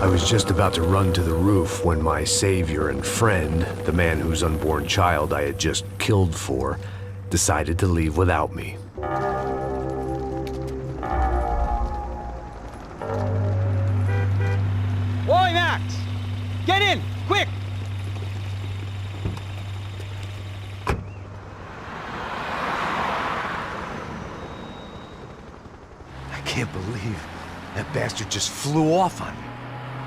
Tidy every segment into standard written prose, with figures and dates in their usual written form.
I was just about to run to the roof when my savior and friend, the man whose unborn child I had just killed for, decided to leave without me. Oi, Max! Get in, quick! I can't believe that bastard just flew off on me.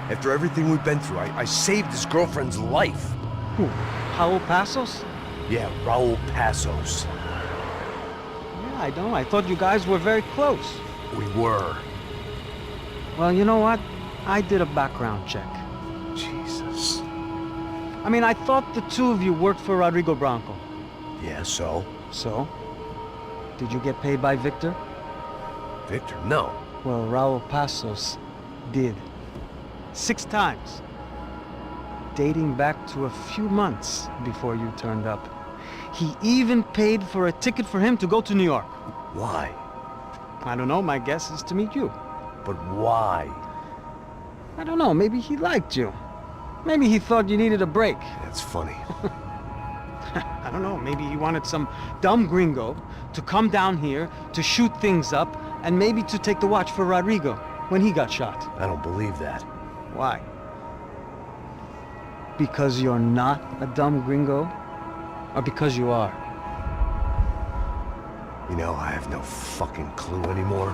After everything we've been through, I saved his girlfriend's life. Who? Raul Passos? Yeah, Raul Passos. Yeah, I know. I thought you guys were very close. We were. Well, you know what? I did a background check. Jesus. I mean, I thought the two of you worked for Rodrigo Branco. Yeah, so? So? Did you get paid by Victor? Victor, no. Well, Raul Passos did. 6 times. Dating back to a few months before you turned up. He even paid for a ticket for him to go to New York. Why? I don't know, my guess is to meet you. But why? I don't know, maybe he liked you. Maybe he thought you needed a break. That's funny. I don't know, maybe he wanted some dumb gringo to come down here to shoot things up and maybe to take the watch for Rodrigo when he got shot. I don't believe that. Why? Because you're not a dumb gringo? Or because you are? You know, I have no fucking clue anymore.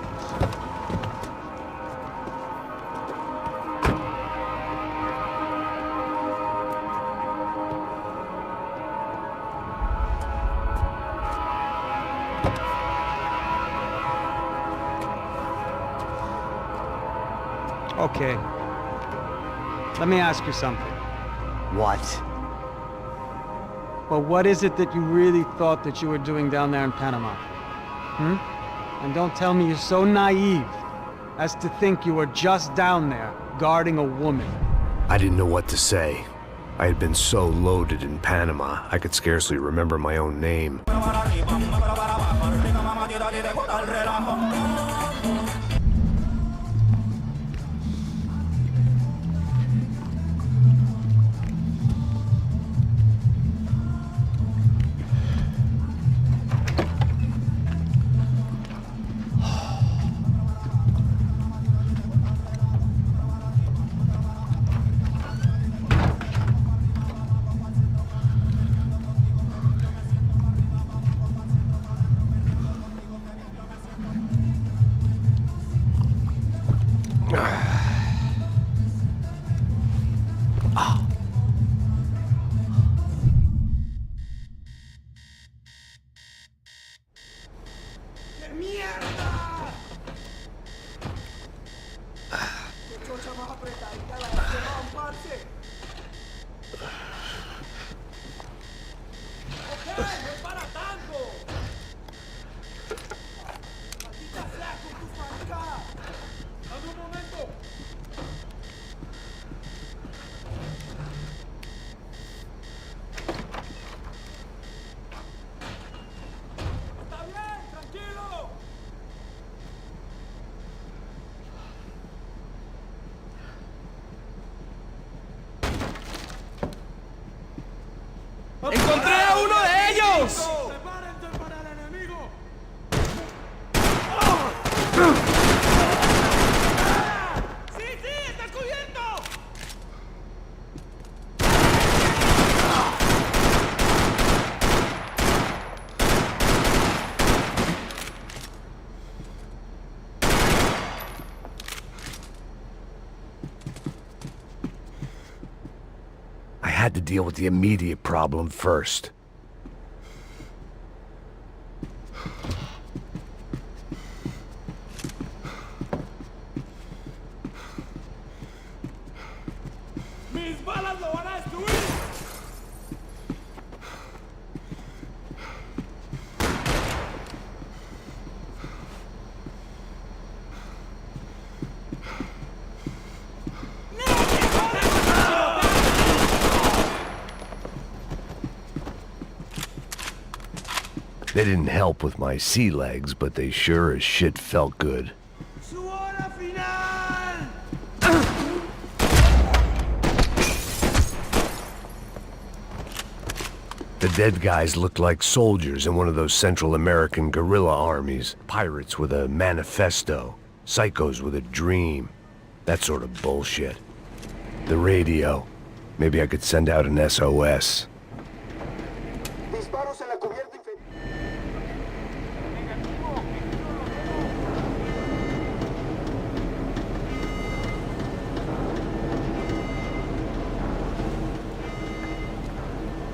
Okay. Let me ask you something. What? Well, what is it that you really thought that you were doing down there in Panama? And don't tell me you're so naive as to think you were just down there guarding a woman. I didn't know what to say. I had been so loaded in Panama, I could scarcely remember my own name. had to deal with the immediate problem first. They didn't help with my sea legs, but they sure as shit felt good. The dead guys looked like soldiers in one of those Central American guerrilla armies. Pirates with a manifesto. Psychos with a dream. That sort of bullshit. The radio. Maybe I could send out an SOS.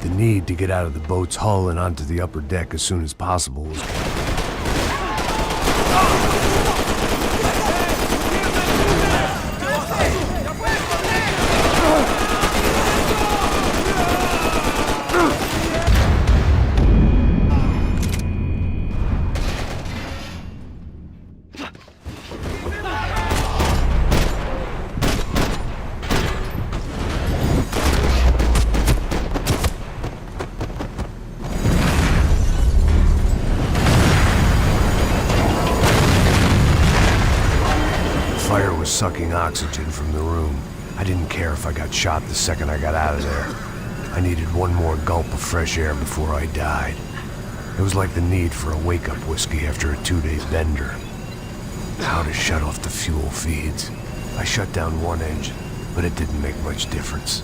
The need to get out of the boat's hull and onto the upper deck as soon as possible was... sucking oxygen from the room. I didn't care if I got shot the second I got out of there. I needed one more gulp of fresh air before I died. It was like the need for a wake-up whiskey after a 2-day bender. How to shut off the fuel feeds. I shut down one engine, but it didn't make much difference.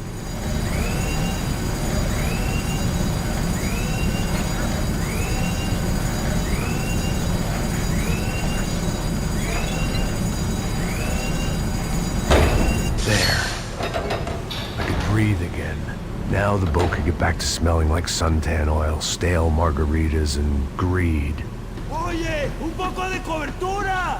Breathe again. Now the boat could get back to smelling like suntan oil, stale margaritas, and greed. Oye, un poco de cobertura!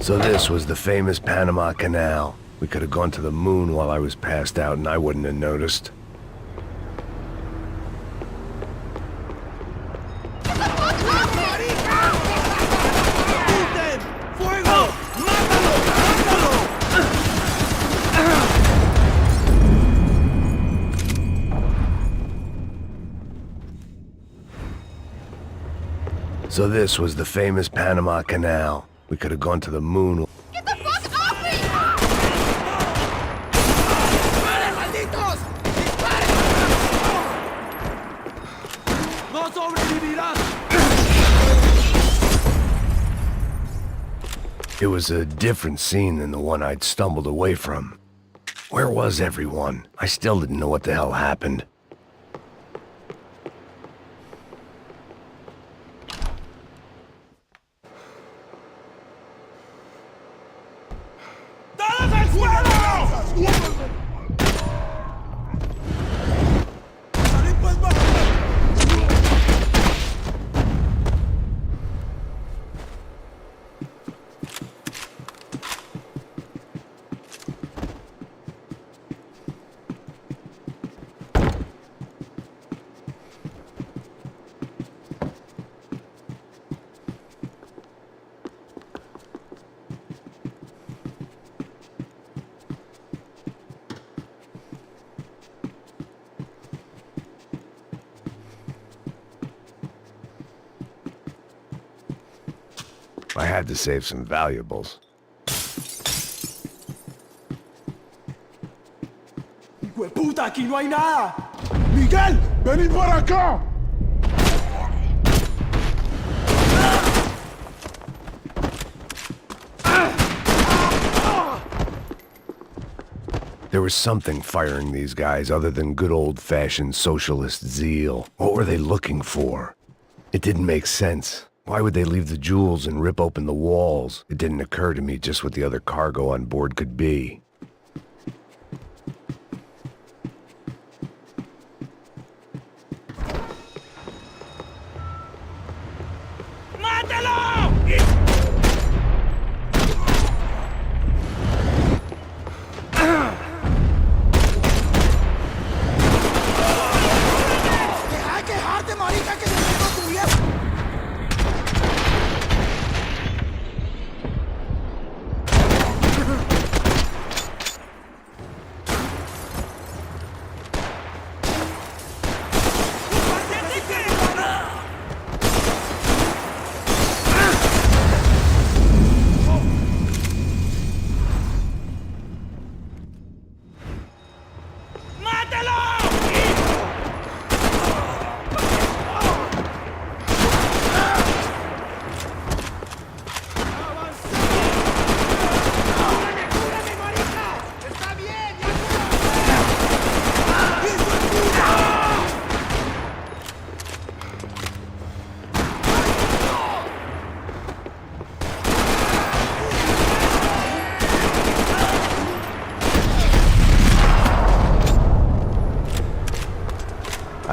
So this was the famous Panama Canal. We could have gone to the moon while I was passed out and I wouldn't have noticed. So this was the famous Panama Canal. We could have gone to the moon. Get the fuck off me! ¡No sobrevivirás! It was a different scene than the one I'd stumbled away from. Where was everyone? I still didn't know what the hell happened. I had to save some valuables. ¡Hueputa, aquí no hay nada! ¡Miguel, venid por acá! There was something firing these guys other than good old-fashioned socialist zeal. What were they looking for? It didn't make sense. Why would they leave the jewels and rip open the walls? It didn't occur to me just what the other cargo on board could be.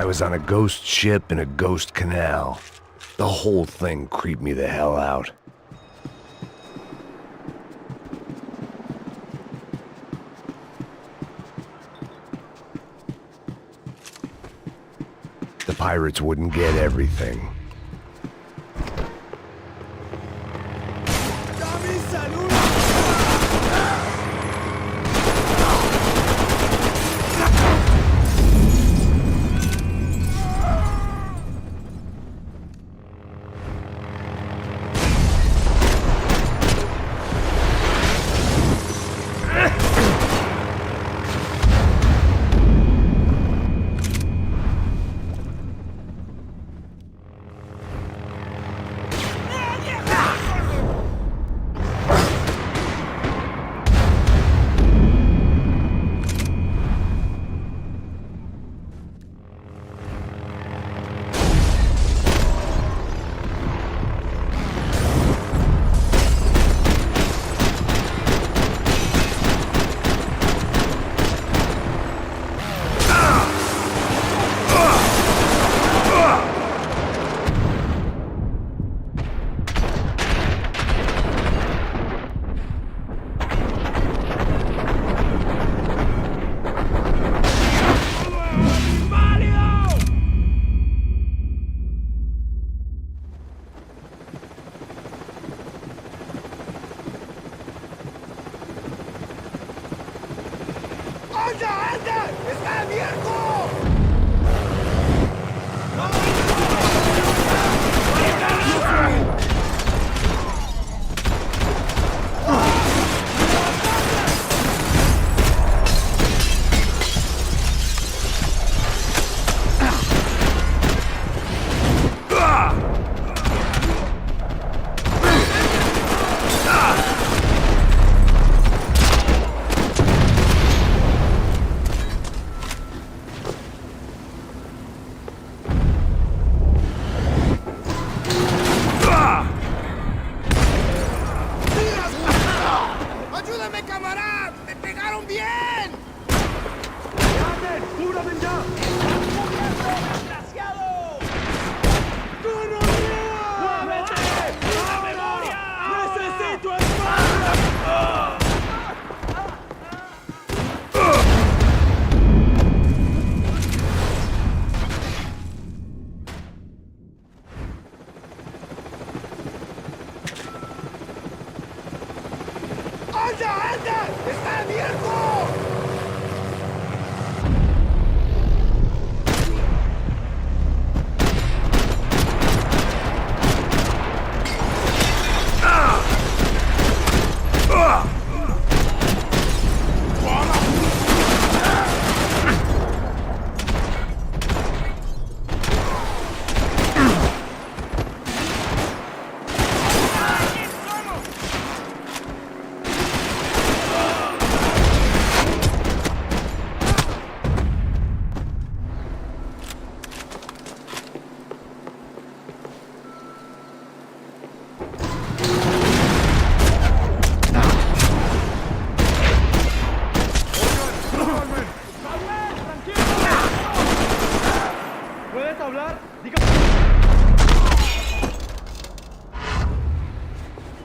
I was on a ghost ship in a ghost canal. The whole thing creeped me the hell out. The pirates wouldn't get everything.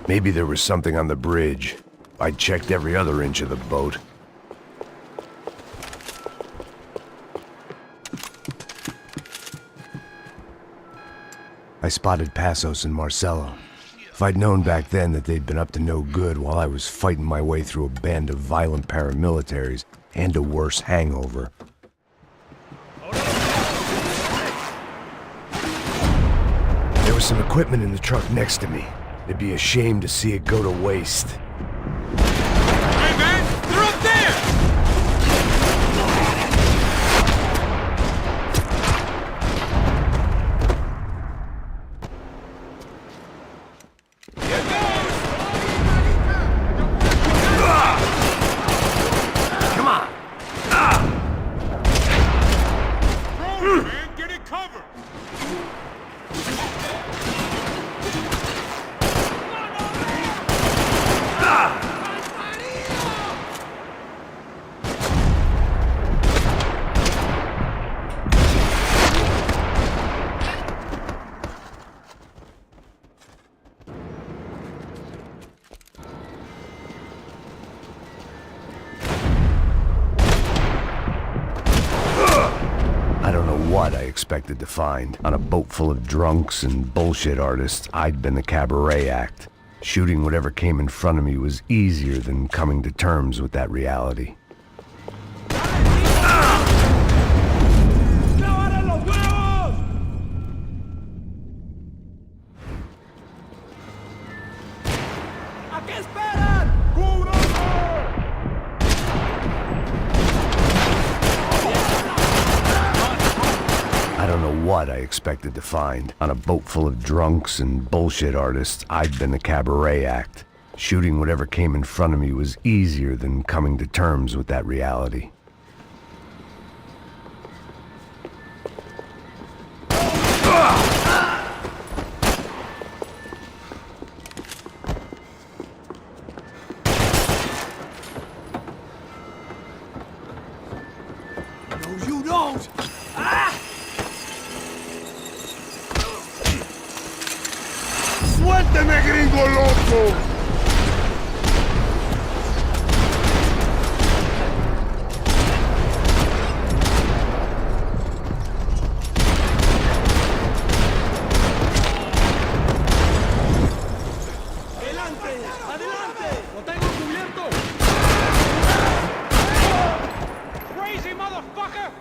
Maybe there was something on the bridge. I checked every other inch of the boat. I spotted Passos and Marcelo. If I'd known back then that they'd been up to no good while I was fighting my way through a band of violent paramilitaries and a worse hangover. There was some equipment in the truck next to me. It'd be a shame to see it go to waste. Hey man, they're up there! Come on! Man, get it covered! I don't know what I expected to find. On a boat full of drunks and bullshit artists, I'd been the cabaret act. Shooting whatever came in front of me was easier than coming to terms with that reality. I don't know what I expected to find. On a boat full of drunks and bullshit artists, I'd been the cabaret act. Shooting whatever came in front of me was easier than coming to terms with that reality. No, you don't! ¡Suélteme, gringo loco! Crazy motherfucker!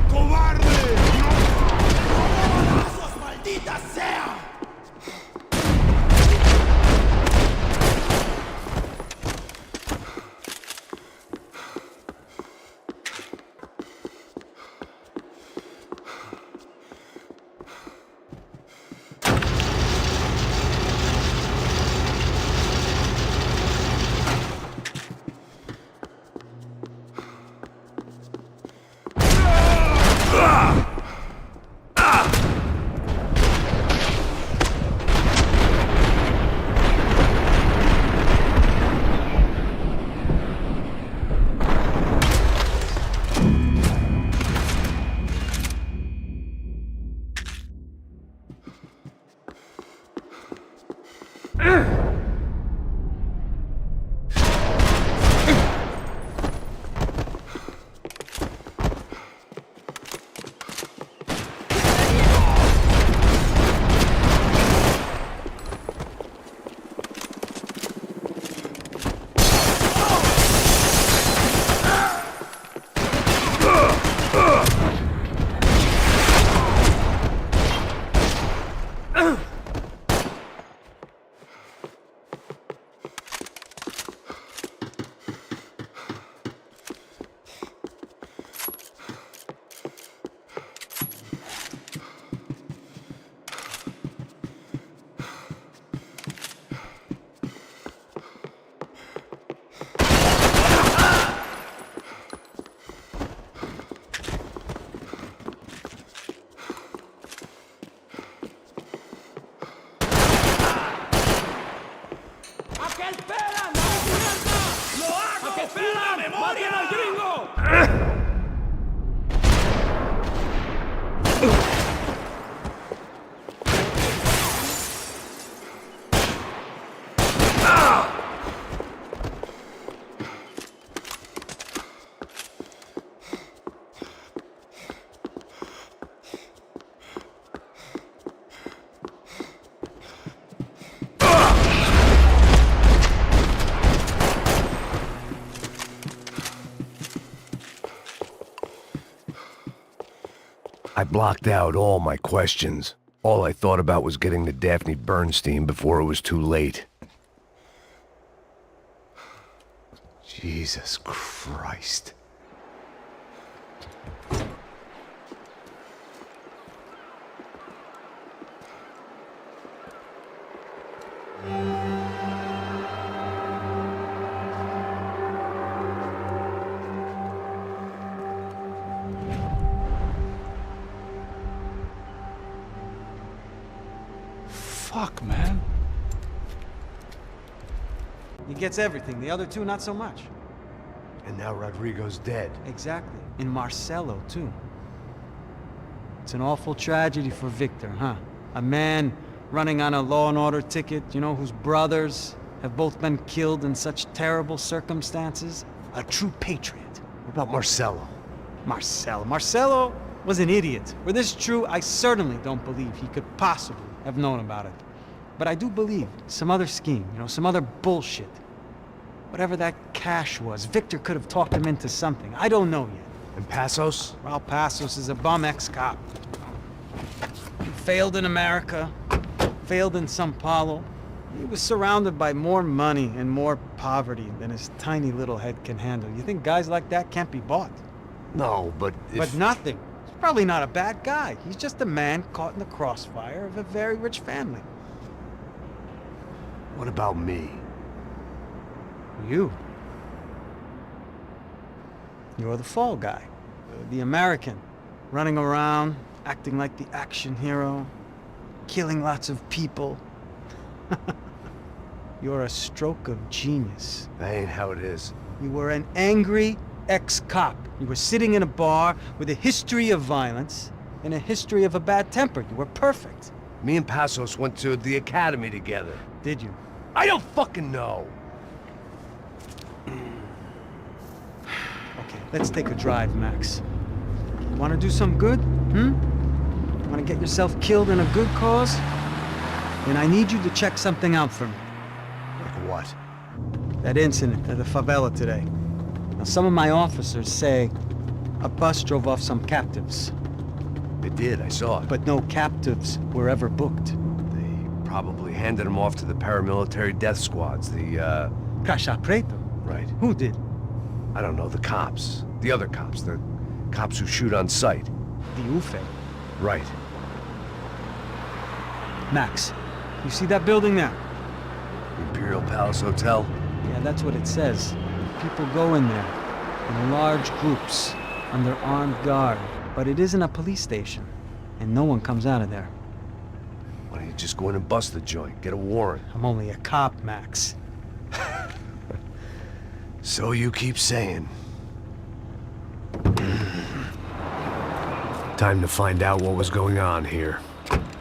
¡Cobarde! ¡Pasos, maldita sea! ¡Una memoria, gringo! I blocked out all my questions. All I thought about was getting to Daphne Bernstein before it was too late. Jesus Christ. Fuck, man. He gets everything, the other two not so much. And now Rodrigo's dead. Exactly. And Marcelo, too. It's an awful tragedy for Victor, huh? A man running on a law and order ticket, you know, whose brothers have both been killed in such terrible circumstances. A true patriot. What about Marcelo? Marcelo was an idiot. Were this true, I certainly don't believe he could possibly have known about it. But I do believe some other scheme, you know, some other bullshit. Whatever that cash was, Victor could have talked him into something. I don't know yet. And Passos? Raul Passos is a bum ex-cop. He failed in America, failed in Sao Paulo. He was surrounded by more money and more poverty than his tiny little head can handle. You think guys like that can't be bought? No, but But nothing. He's probably not a bad guy. He's just a man caught in the crossfire of a very rich family. What about me? You. You're the fall guy. The American. Running around, acting like the action hero. Killing lots of people. You're a stroke of genius. That ain't how it is. You were an angry ex-cop. You were sitting in a bar with a history of violence and a history of a bad temper. You were perfect. Me and Passos went to the academy together. Did you? I don't fucking know. Okay, let's take a drive, Max. Want to do some good? Want to get yourself killed in a good cause? Then I need you to check something out for me. Like what? That incident at the favela today. Now, some of my officers say a bus drove off some captives, It did, I saw it. but no captives were ever booked. They probably handed him off to the paramilitary death squads, the, Caixa Preto? Right. Who did? I don't know, the cops. The other cops. The cops who shoot on sight. The UFE. Right. Max, you see that building there? Imperial Palace Hotel? Yeah, that's what it says. People go in there in large groups under armed guard, but it isn't a police station, and no one comes out of there. Why don't you just go in and bust the joint? Get a warrant. I'm only a cop, Max. So you keep saying. Time to find out what was going on here.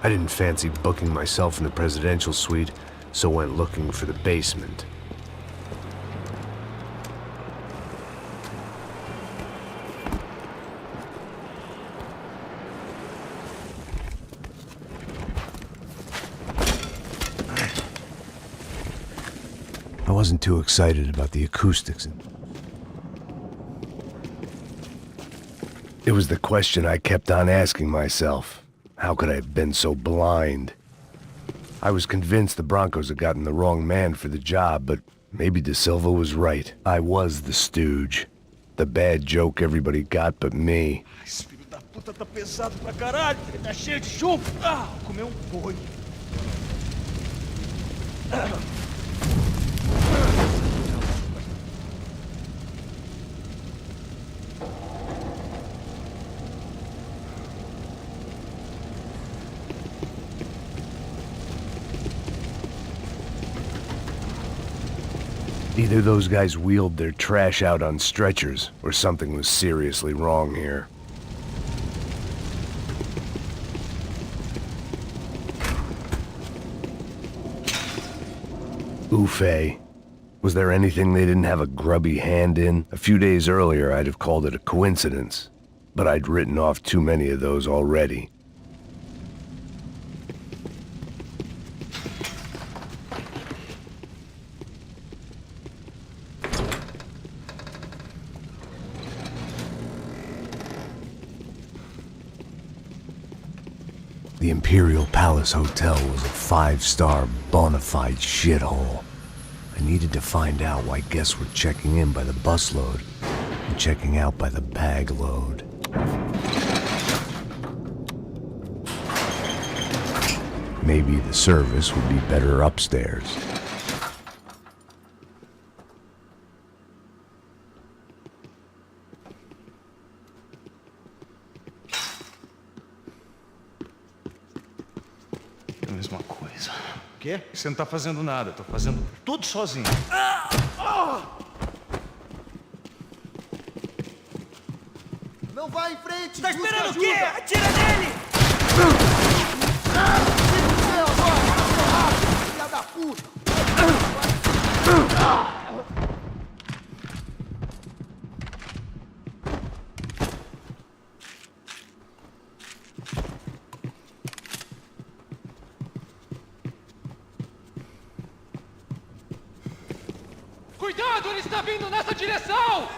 I didn't fancy booking myself in the presidential suite, so went looking for the basement. I wasn't too excited about the acoustics. It was the question I kept on asking myself. How could I have been so blind? I was convinced the Broncos had gotten the wrong man for the job, but maybe De Silva was right. I was the stooge. The bad joke everybody got but me. Esse filho da puta tá pesado pra caralho. Ele tá cheio de chumbo. Ah, comeu boi. Either those guys wheeled their trash out on stretchers, or something was seriously wrong here. Oof. Was there anything they didn't have a grubby hand in? A few days earlier, I'd have called it a coincidence, but I'd written off too many of those already. The Imperial Palace Hotel was a 5-star bona fide shithole. I needed to find out why guests were checking in by the busload and checking out by the bag load. Maybe the service would be better upstairs. É a mesma coisa. O quê? Você não tá fazendo nada, eu tô fazendo tudo sozinho. Não vai em frente! Tá busca esperando o ajuda. quê? Atira nele! Você agora! Filha da puta! Cuidado, ele está vindo nessa direção!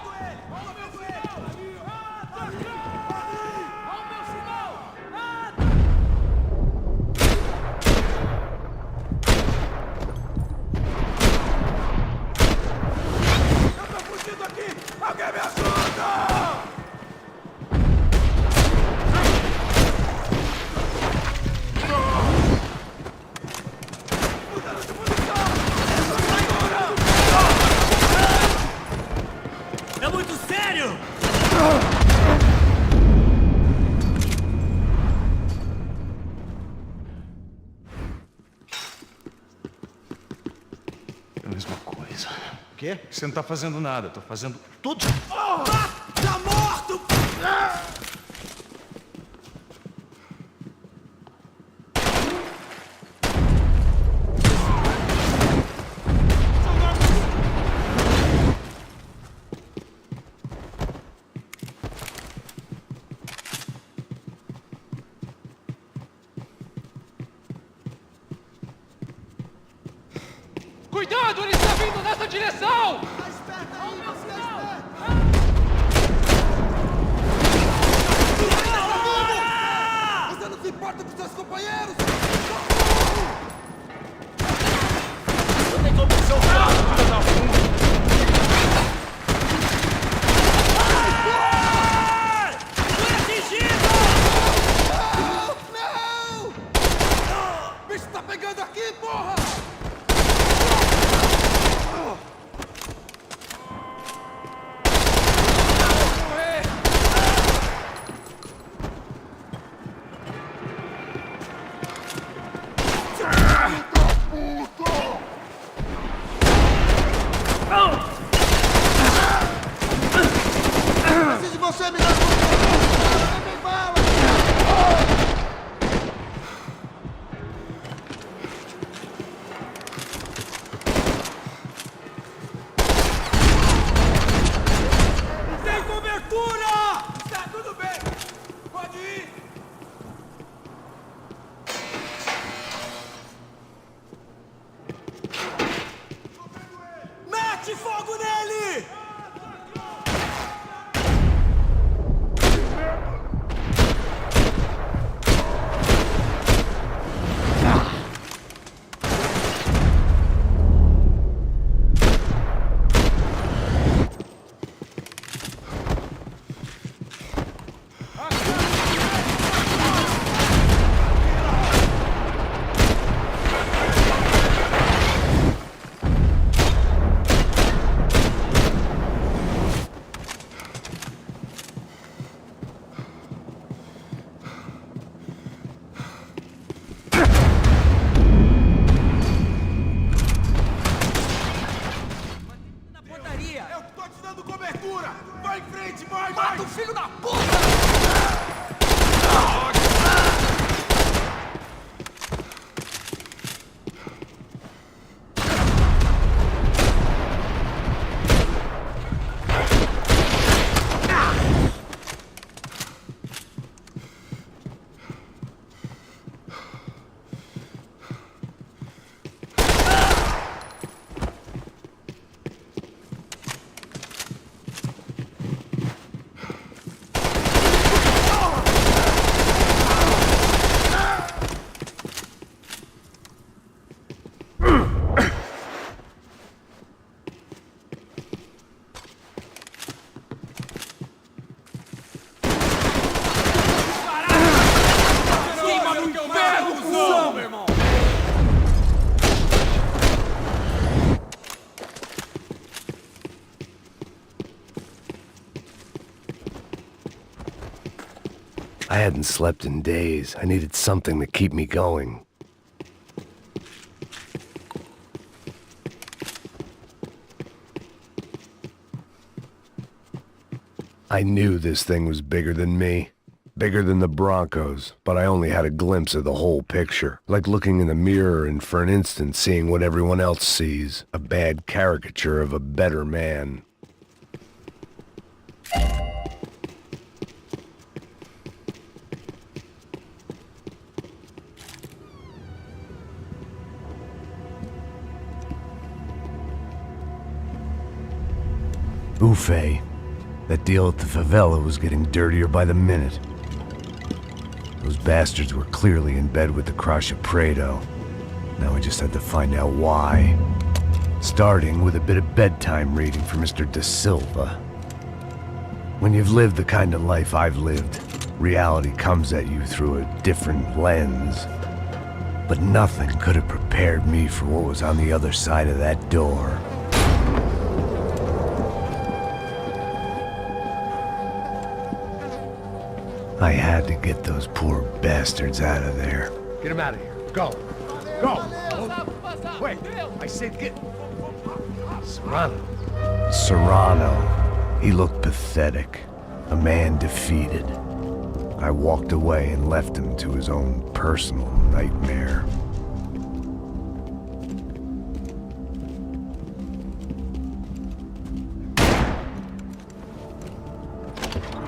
Eu tô fugindo aqui! Alguém me ajuda! Mudando de munição! É muito sério! É a mesma coisa. O quê? Você não tá fazendo nada, eu tô fazendo tudo. Tá morto! Cuidado, ele está vindo nessa direção! Tá esperto aí! Fica esperto! Você não se importa com seus companheiros? Eu tenho que ouvir seu carro, filha da puta! Fui atingido! Não! O bicho tá pegando aqui, porra! Preciso de você, me dá também bala! Tem cobertura! Tá tudo bem! Pode ir! Mete fogo nele! dando cobertura! Vai em frente, vai, vai! Mata o filho da puta! I hadn't slept in days. I needed something to keep me going. I knew this thing was bigger than me. Bigger than the Broncos, but I only had a glimpse of the whole picture. Like looking in the mirror and for an instant seeing what everyone else sees. A bad caricature of a better man. Ufe. That deal at the favela was getting dirtier by the minute. Those bastards were clearly in bed with the Crusher Prado. Now I just had to find out why. Starting with a bit of bedtime reading for Mr. Da Silva. When you've lived the kind of life I've lived, reality comes at you through a different lens. But nothing could have prepared me for what was on the other side of that door. I had to get those poor bastards out of there. Get him out of here. Go. Go. Wait. I said get... Serrano. Serrano. He looked pathetic. A man defeated. I walked away and left him to his own personal nightmare.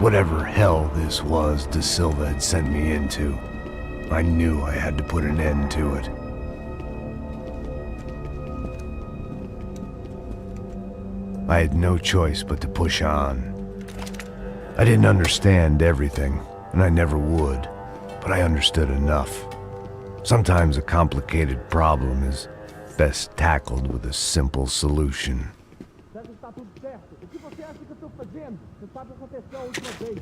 Whatever hell this was Da Silva had sent me into, I knew I had to put an end to it. I had no choice but to push on. I didn't understand everything, and I never would, but I understood enough. Sometimes a complicated problem is best tackled with a simple solution. Está tudo certo. O que você acha que eu estou fazendo? Você sabe o que aconteceu a última vez.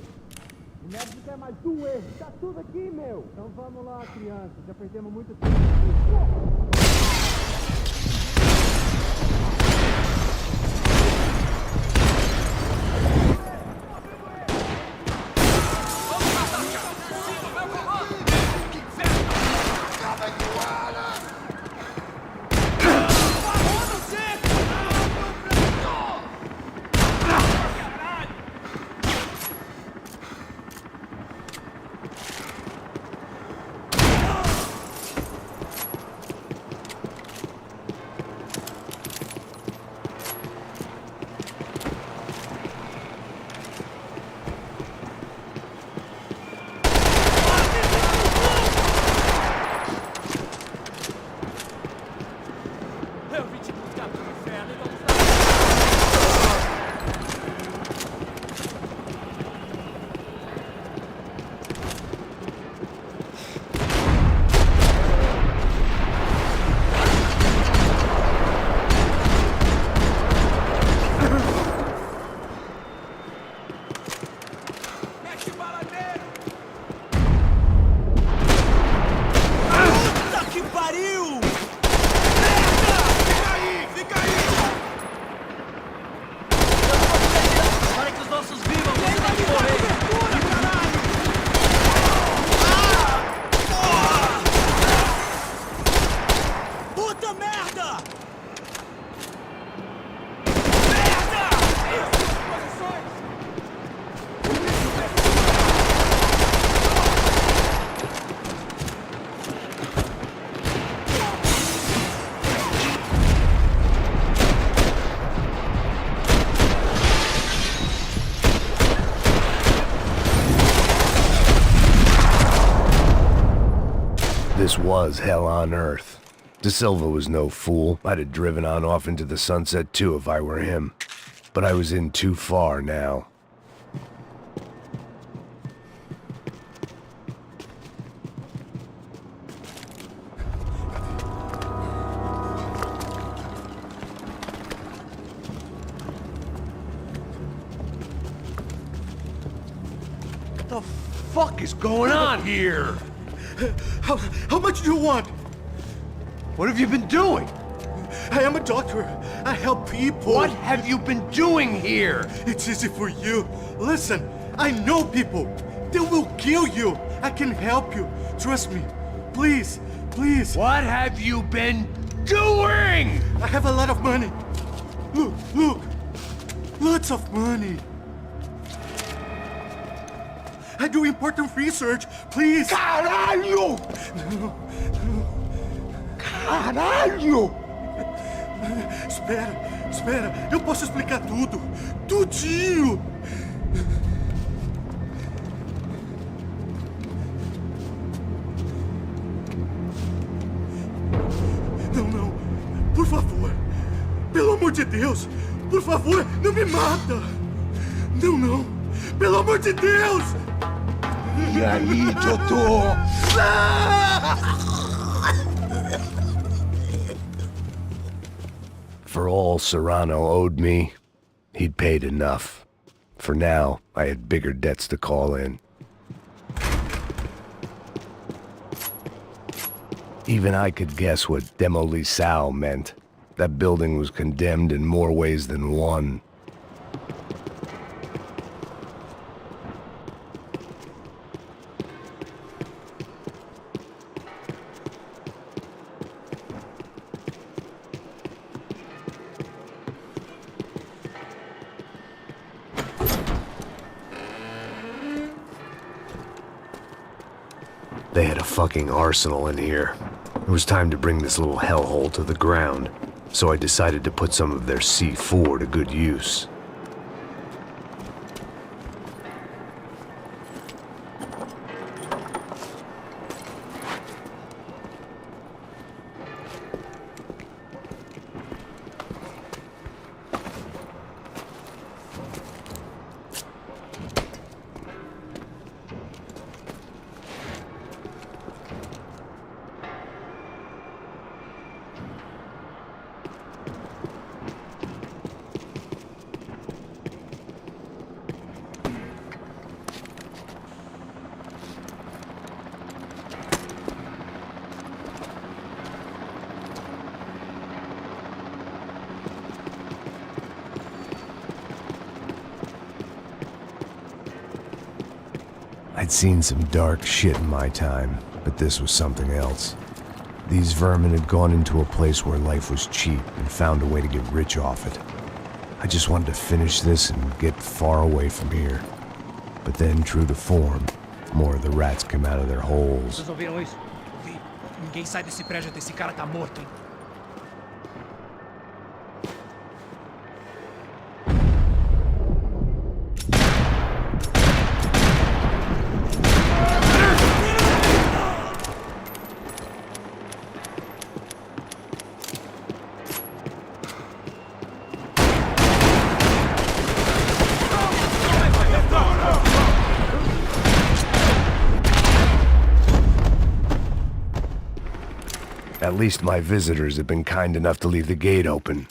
O médico quer mais um erro. Tá tudo aqui, meu. Então vamos lá, criança. Já perdemos muito tempo aqui. This was hell on earth. De Silva was no fool. I'd have driven on off into the sunset too if I were him. But I was in too far now. What the fuck is going on here? How much do you want? What have you been doing? I am a doctor. I help people. What have you been doing here? It's easy for you. Listen, I know people. They will kill you. I can help you. Trust me. Please, please. What have you been doing? I have a lot of money. Look, look. Lots of money. I do important research. Please. Caralho! Caralho! Espera. Eu posso explicar tudo. Tudinho. Não. Por favor. Pelo amor de Deus. Por favor, não me mata. Não. Pelo amor de Deus. E aí, doutor? For all Serrano owed me, he'd paid enough. For now, I had bigger debts to call in. Even I could guess what Demolisal meant. That building was condemned in more ways than one. They had a fucking arsenal in here. It was time to bring this little hellhole to the ground, so I decided to put some of their C4 to good use. I'd seen some dark shit in my time, but this was something else. These vermin had gone into a place where life was cheap and found a way to get rich off it. I just wanted to finish this and get far away from here. But then, true to form, more of the rats came out of their holes. Vocês ouviram isso? Vi. Ninguém sai desse prédio até esse cara tá morto, hein? At least my visitors had been kind enough to leave the gate open.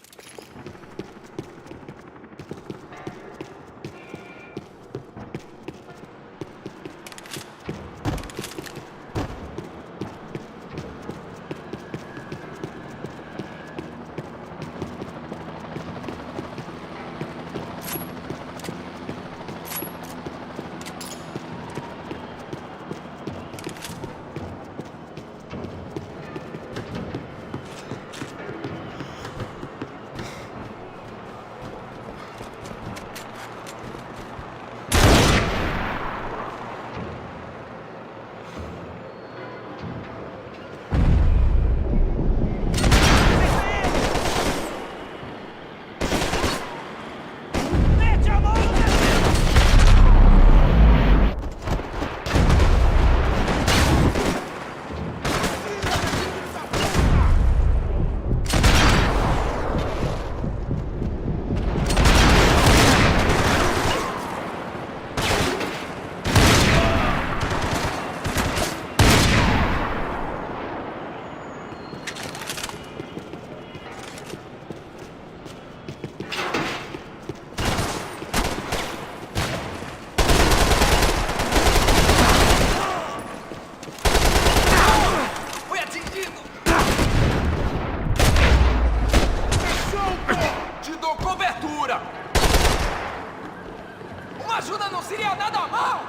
cobertura! Uma ajuda não seria nada mal!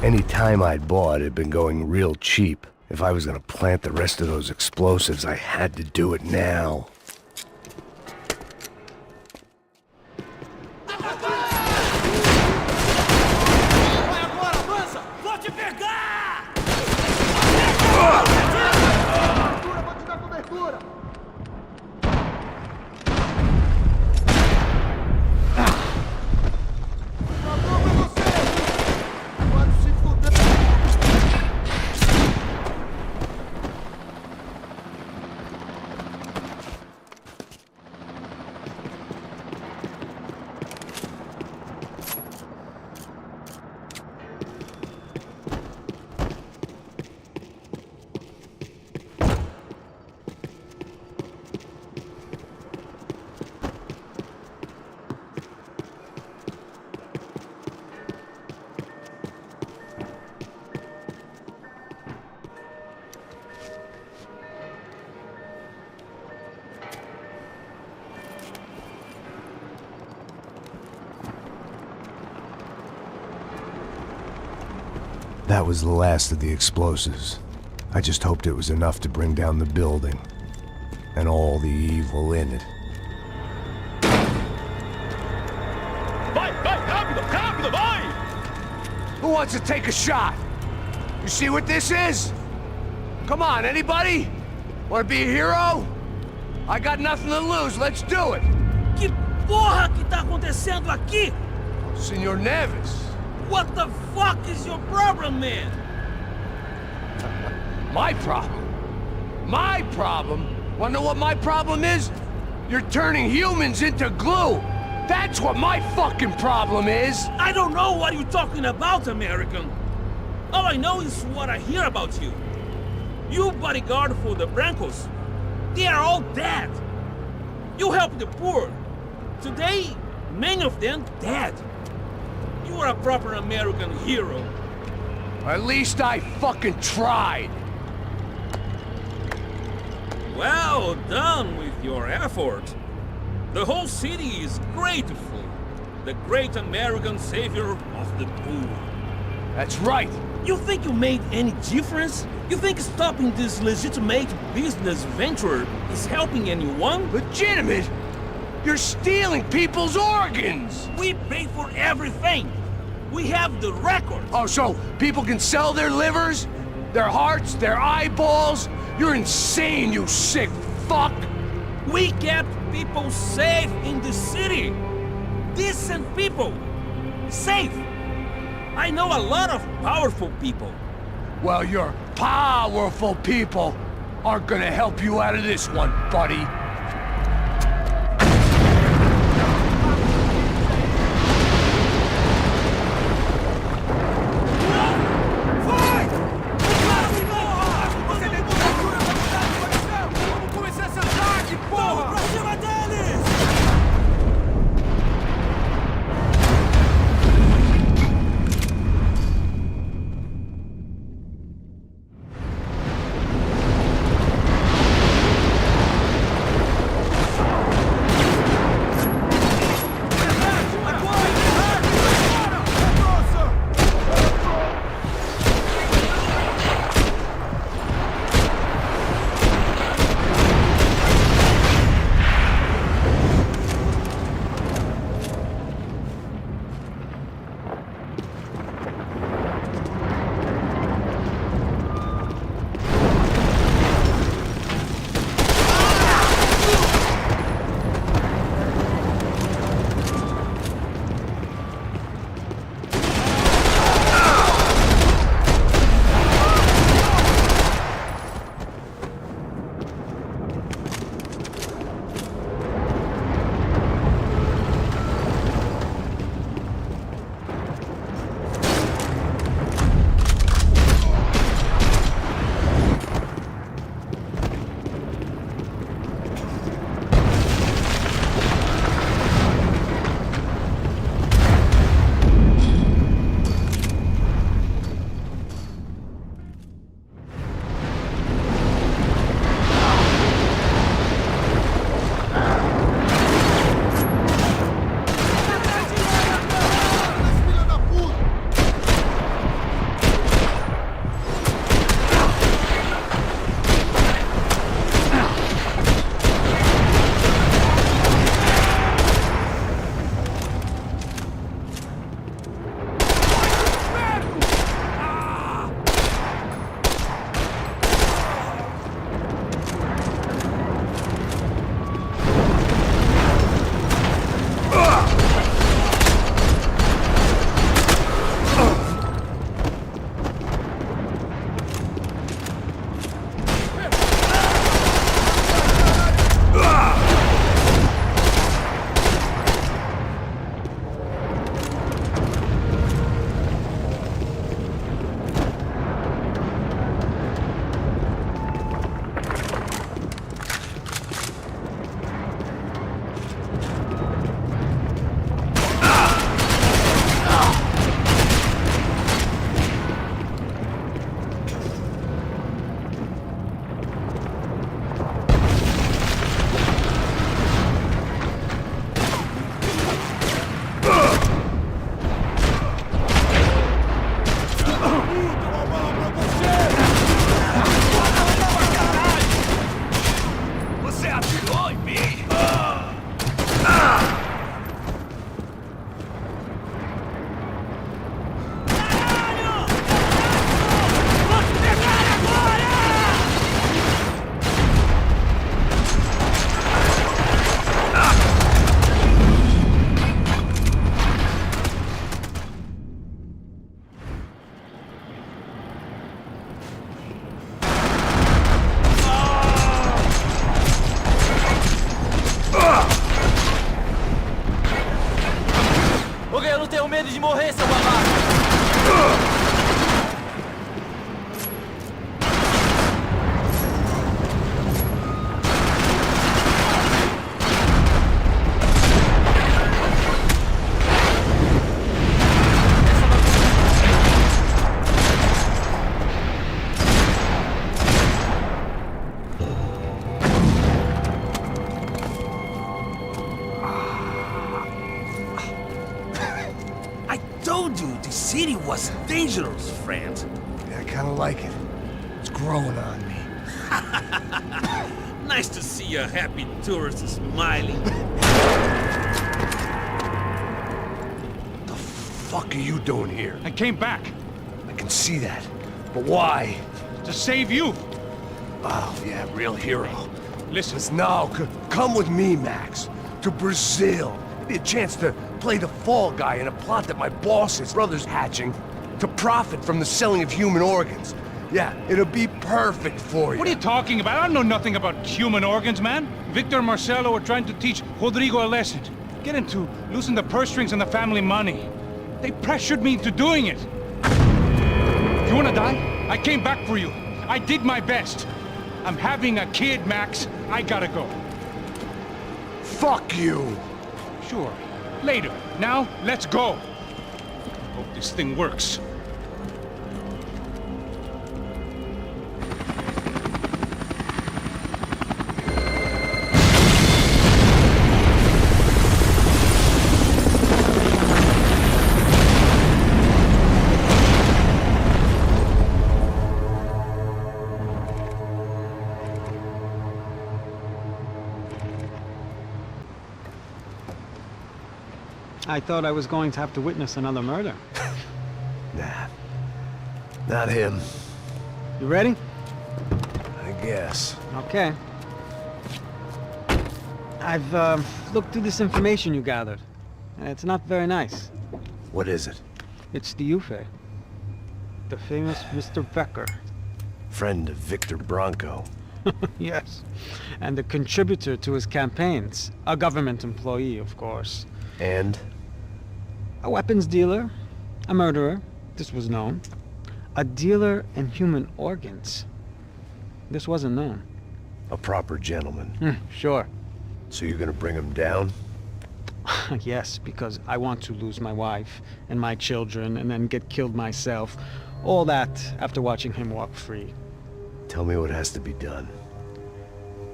Any time I'd bought had been going real cheap. If I was gonna plant the rest of those explosives, I had to do it now. Vai agora, avança! Vou te pegar! Vou te dar cobertura! Sobrou pra você! Pode se fuder! That was the last of the explosives. I just hoped it was enough to bring down the building and all the evil in it. Vai, vai, rápido, rápido, vai! Who wants to take a shot? You see what this is? Come on, anybody? Want to be a hero? I got nothing to lose, let's do it! Que porra que tá acontecendo aqui? Senor Neves. What the fuck is your problem, man? My problem? My problem? Wanna know what my problem is? You're turning humans into glue! That's what my fucking problem is! I don't know what you're talking about, American. All I know is what I hear about you. You bodyguard for the Brancos. They are all dead. You help the poor. Today, many of them dead. You are a proper American hero. At least I fucking tried! Well done with your effort. The whole city is grateful. The great American savior of the poor. That's right! You think you made any difference? You think stopping this legitimate business venture is helping anyone? Legitimate? You're stealing people's organs! We pay for everything. We have the record. Oh, so people can sell their livers? Their hearts? Their eyeballs? You're insane, you sick fuck! We kept people safe in the city. Decent people. Safe. I know a lot of powerful people. Well, your powerful people aren't gonna help you out of this one, buddy. de morrer, seu babaca! I told you the city was dangerous, friend. Yeah, I kinda like it. It's growing on me. Nice to see a happy tourist smiling. The fuck are you doing here? I came back I can see that. But why? to save you. Oh, yeah, real hero. Listen, No, come with me, Max. To Brazil. Give me a chance to play the fall guy in a plot that my boss's brother's hatching to profit from the selling of human organs. Yeah, it'll be perfect for you. what are you talking about? I know nothing about human organs, man. Victor and Marcelo are trying to teach Rodrigo a lesson. Get him to loosen the purse strings on the family money. They pressured me into doing it. You wanna die? I came back for you. I did my best. I'm having a kid, Max. I gotta go. Fuck you! Sure. Later. Now, let's go. Hope this thing works. I thought I was going to have to witness another murder. Nah. Not him. You ready? I guess. Okay. I've looked through this information you gathered. And it's not very nice. What is it? It's the Ufe. The famous Mr. Becker. Friend of Victor Bronco. Yes. And a contributor to his campaigns. A government employee, of course. And? A weapons dealer. A murderer. This was known. A dealer in human organs. This wasn't known. A proper gentleman. Sure. So you're gonna bring him down? Yes, because I want to lose my wife and my children and then get killed myself. All that after watching him walk free. Tell me what has to be done.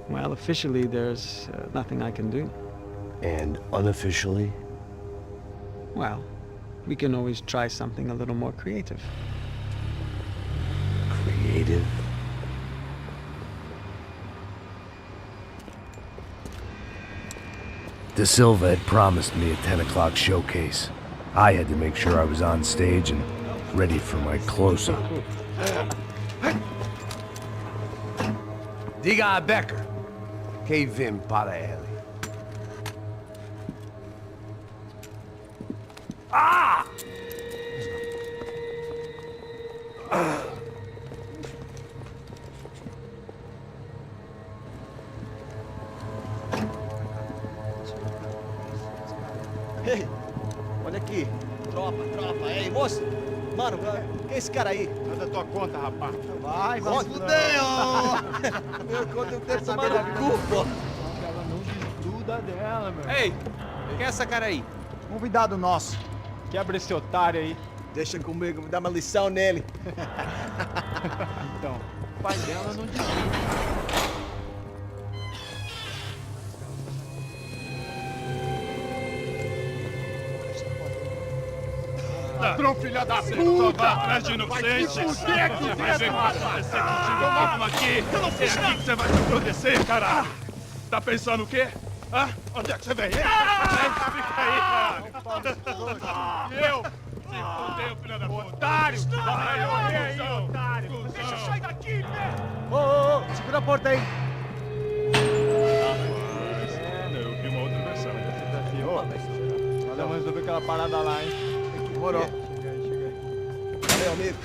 Well, officially, there's nothing I can do. And unofficially? Well, we can always try something a little more creative. Creative? De Silva had promised me a 10 o'clock showcase. I had to make sure I was on stage and ready for my close-up. Diga a Becker. Que vim para ele. Ah! Ei, olha aqui. Tropa. Ei, moço. Mano, quem é esse cara aí? Manda tua conta, rapaz. Vai fudeu! Meu conta, eu quero saber da culpa. Ela não desgruda dela, meu. Ei, quem é essa cara aí? Convidado nosso. Quebra esse otário aí. Deixa comigo, me dá uma lição nele. Então, o pai dela não desgruda. Ladrão, filha da puta! Vai atrás de inocentes! Vai que vai ver aparecer contigo mesmo aqui! Eu não fiz nada! Que você vai se proteger, caralho! Tá pensando o quê? Hã? Onde é que você vem? Fica aí, cara! Eu? Se fodeu, filha da puta! Otário! Vai morrer aí, otário! Deixa eu sair daqui, velho! Ô, segura a porta aí. Eu vi uma outra versão. Olha, vamos resolver aquela parada lá, hein? Demorou. Chega aí. Valeu, amigo.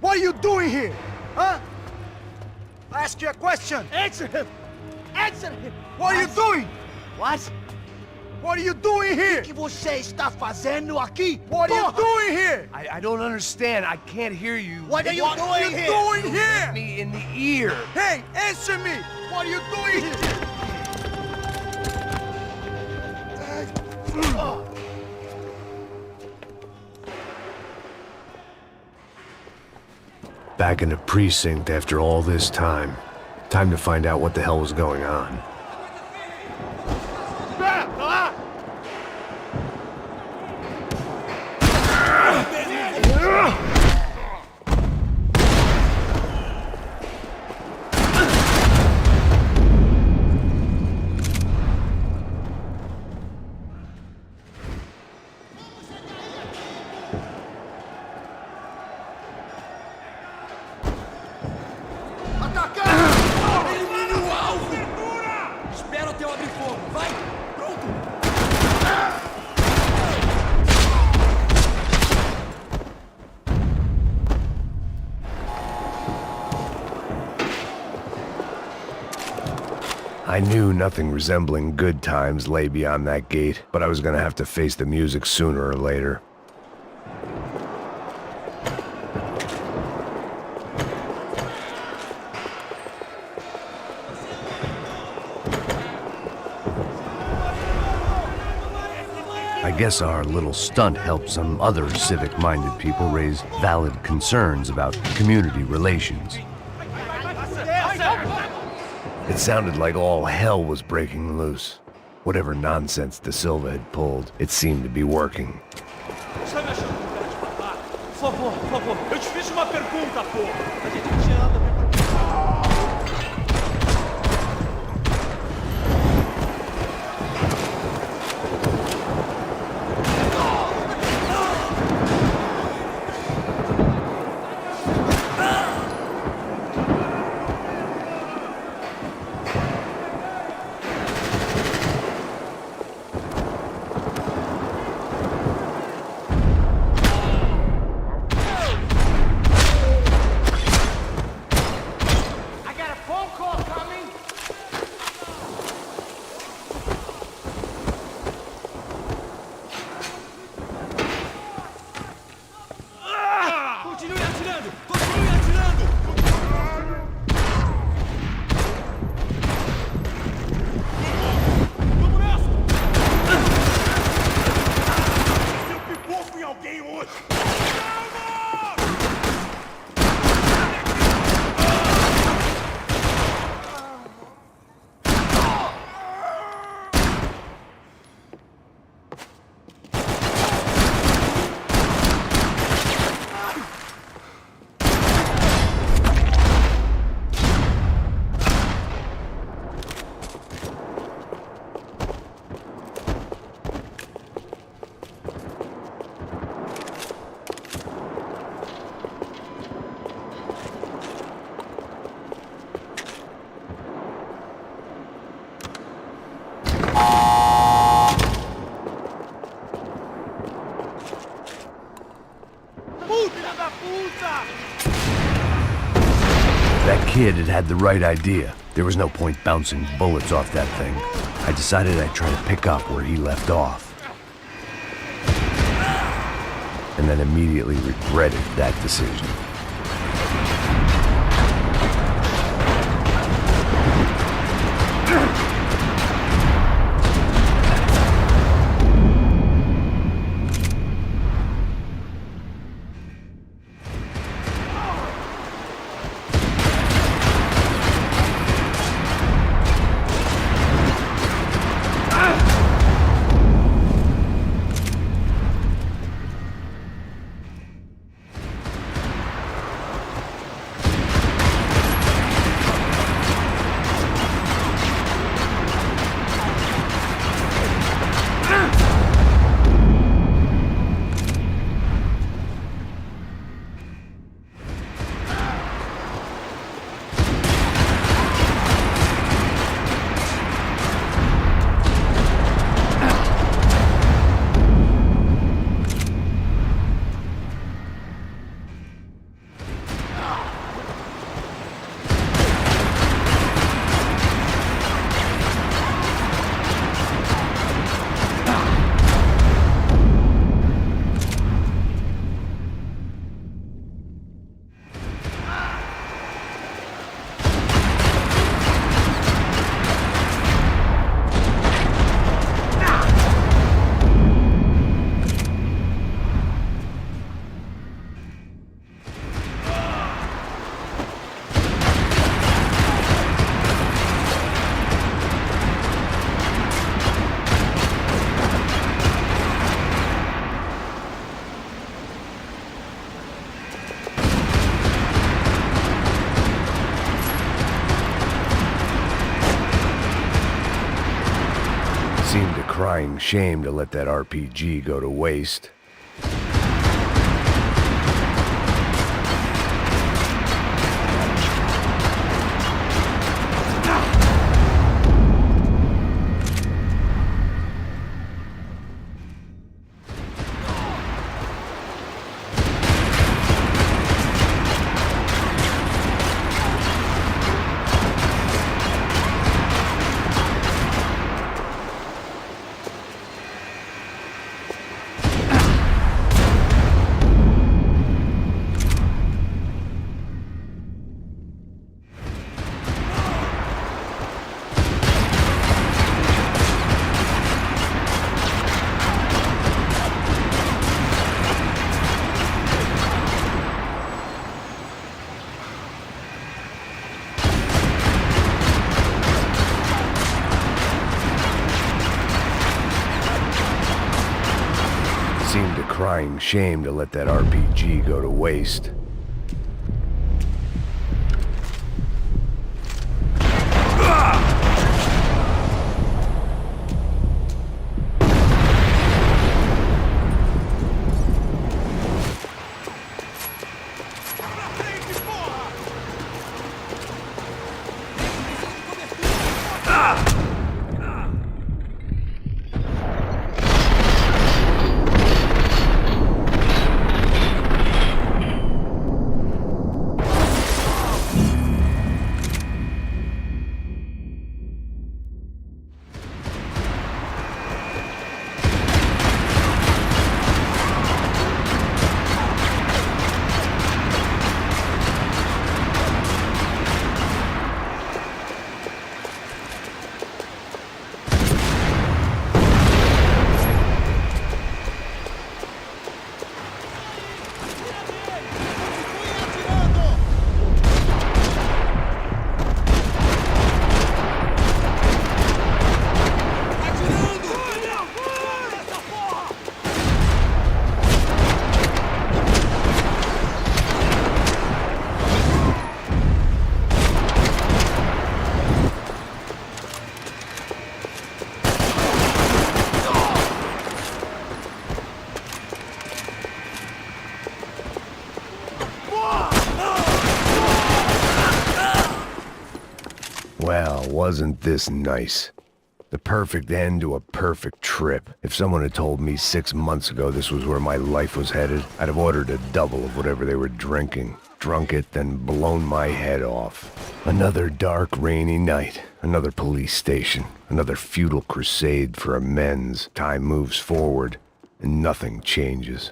What are you doing here? Huh? I ask you a question. Answer him! Answer him! What are you doing? What? What are you doing here? O que você está fazendo aqui? What are you doing here? I don't understand. I can't hear you. What are you What are doing you here? doing Hit here? me in the ear. Hey, answer me! What are you doing here? Back in the precinct after all this time. Time to find out what the hell was going on. Espera até eu abrir fogo. Vai! Pronto! I knew nothing resembling good times lay beyond that gate, but I was gonna have to face the music sooner or later. I guess our little stunt helped some other civic-minded people raise valid concerns about community relations. It sounded like all hell was breaking loose. Whatever nonsense De Silva had pulled, it seemed to be working. Está me achando com cara de babaca? Por favor, eu te fiz uma pergunta, pô! A gente te anda, meu. Continue atirando! Continue atirando! Vamos nessa! Seu pipoco em alguém hoje! That kid had had the right idea. There was no point bouncing bullets off that thing. I decided I'd try to pick up where he left off. And then immediately regretted that decision. crying shame to let that RPG go to waste. Seemed a crying shame to let that RPG go to waste. Well, wasn't this nice? The perfect end to a perfect trip. If someone had told me 6 months ago this was where my life was headed, I'd have ordered a double of whatever they were drinking, drunk it, then blown my head off. Another dark, rainy night, another police station, another futile crusade for amends. Time moves forward, and nothing changes.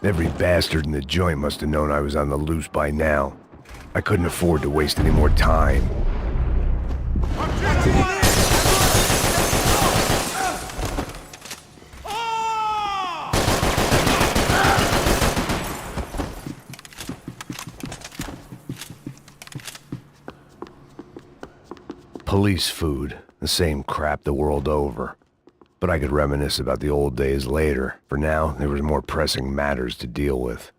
Every bastard in the joint must have known I was on the loose by now. I couldn't afford to waste any more time. Police food, the same crap the world over. But I could reminisce about the old days later. For now, there was more pressing matters to deal with.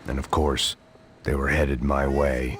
And of course, they were headed my way.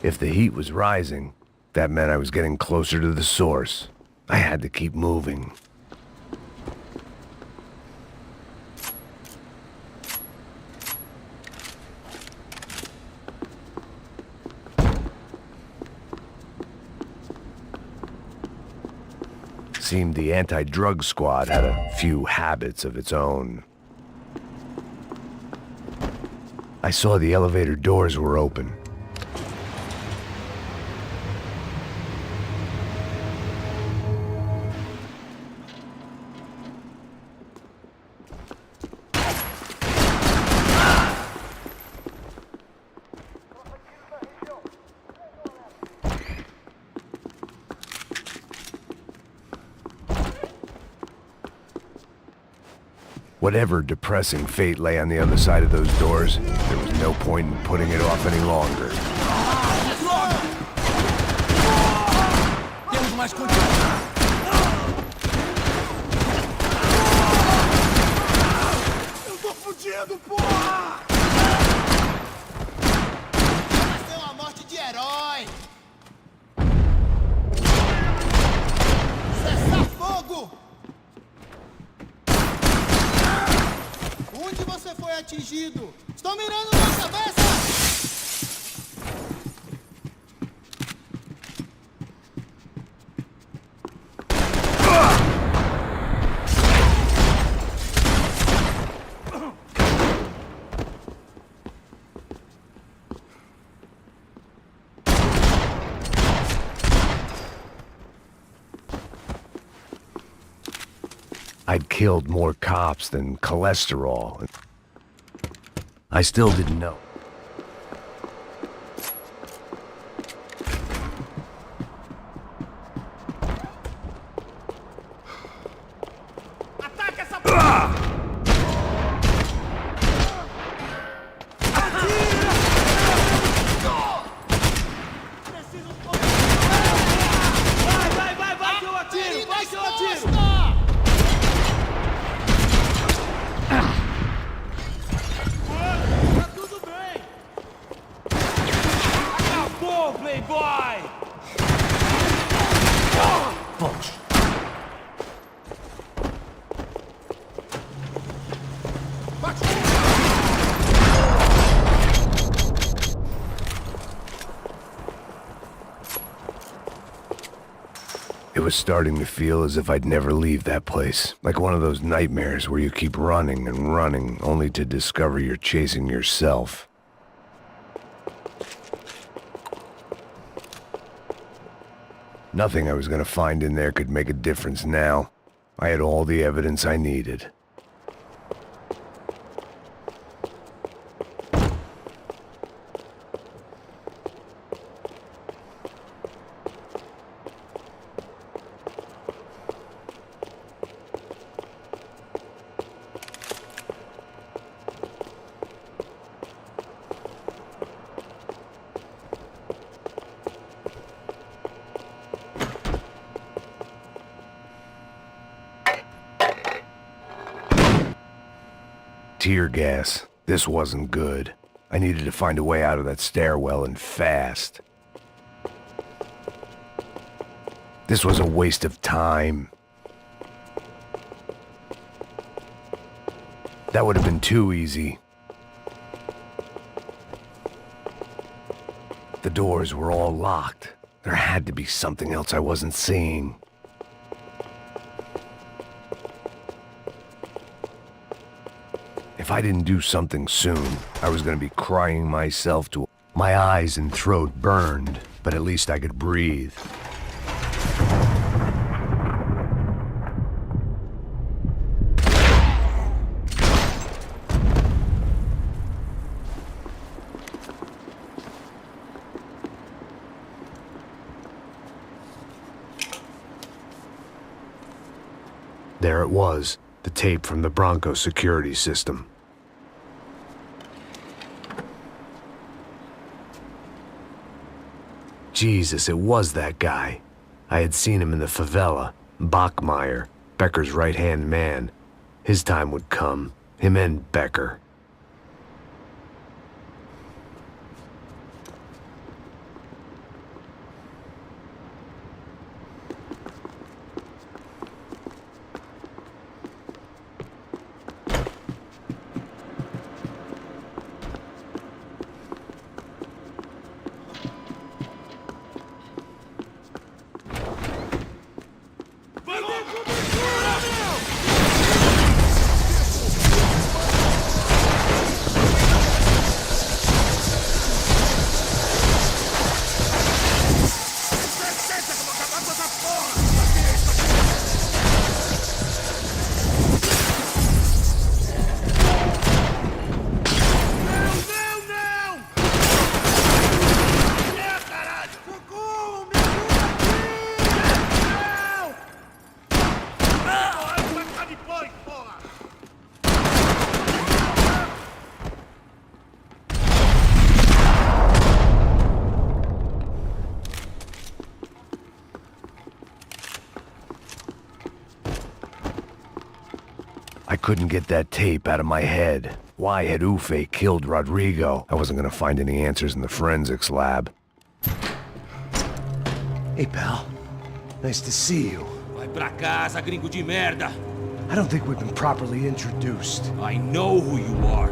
If the heat was rising, that meant I was getting closer to the source. I had to keep moving. Seemed the anti-drug squad had a few habits of its own. I saw the elevator doors were open. Whatever depressing fate lay on the other side of those doors, there was no point in putting it off any longer. Temos mais conteúdo. Eu tô fudido, porra! Vai ser uma morte de herói! Cessar fogo! Onde você foi atingido? Estão mirando na cabeça! I'd killed more cops than cholesterol. I still didn't know. Ataca essa porra! Preciso correr! Vai que eu atiro! Vai que eu atiro! Playboy! Folks. It was starting to feel as if I'd never leave that place. Like one of those nightmares where you keep running and running, only to discover you're chasing yourself. Nothing I was gonna find in there could make a difference now. I had all the evidence I needed. Tear gas. This wasn't good. I needed to find a way out of that stairwell and fast. This was a waste of time. That would have been too easy. The doors were all locked. There had to be something else I wasn't seeing. If I didn't do something soon, I was going to be crying myself to... My eyes and throat burned, but at least I could breathe. There it was, the tape from the Bronco security system. Jesus, it was that guy. I had seen him in the favela. Bachmeyer, Becker's right-hand man. His time would come. Him and Becker. couldn't get that tape out of my head. Why had Ufe killed Rodrigo? I wasn't gonna find any answers in the forensics lab. Hey, pal. Nice to see you. Vai pra casa, gringo de merda. I don't think we've been properly introduced. I know who you are.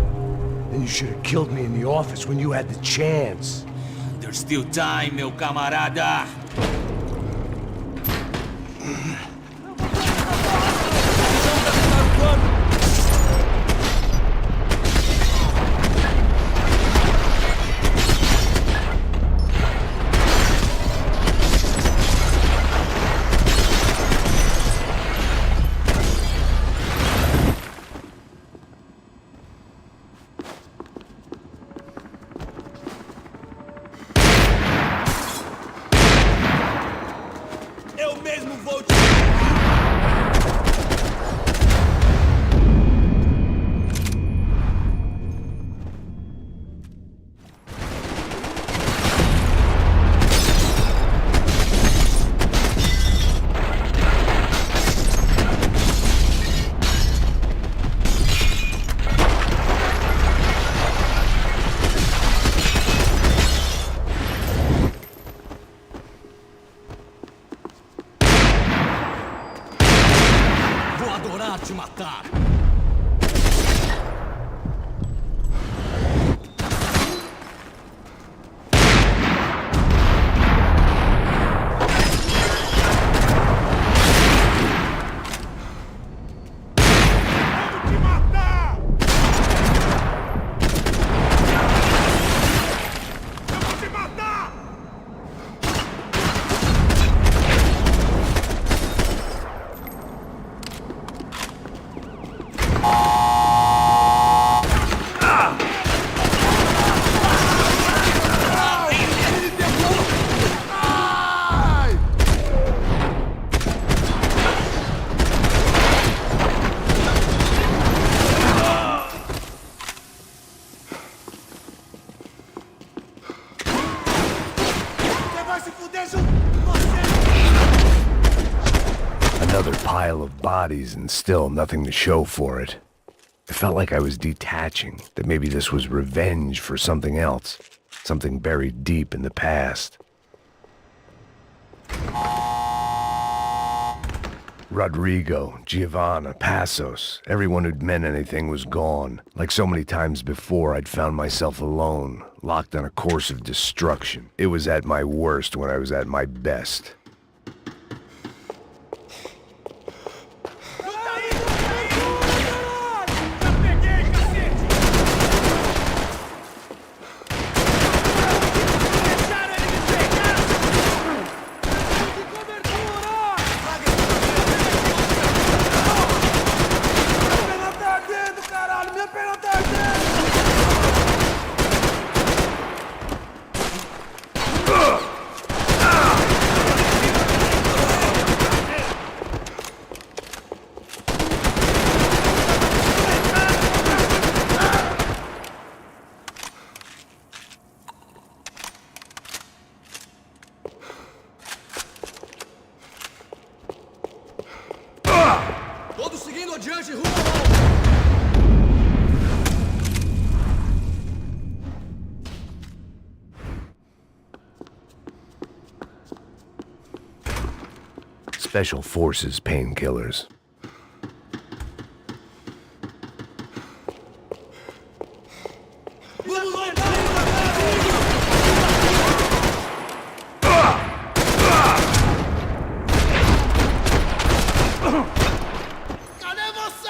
Then you should have killed me in the office when you had the chance. There's still time, meu camarada. Eu mesmo vou te... Vou adorar te matar. Another pile of bodies and still nothing to show for it. It felt like I was detaching, that maybe this was revenge for something else, something buried deep in the past. Rodrigo, Giovanna, Passos, everyone who'd meant anything was gone. Like so many times before, I'd found myself alone, locked on a course of destruction. It was at my worst when I was at my best. Todos seguindo adiante, rumo Special Forces painkillers. Cadê você?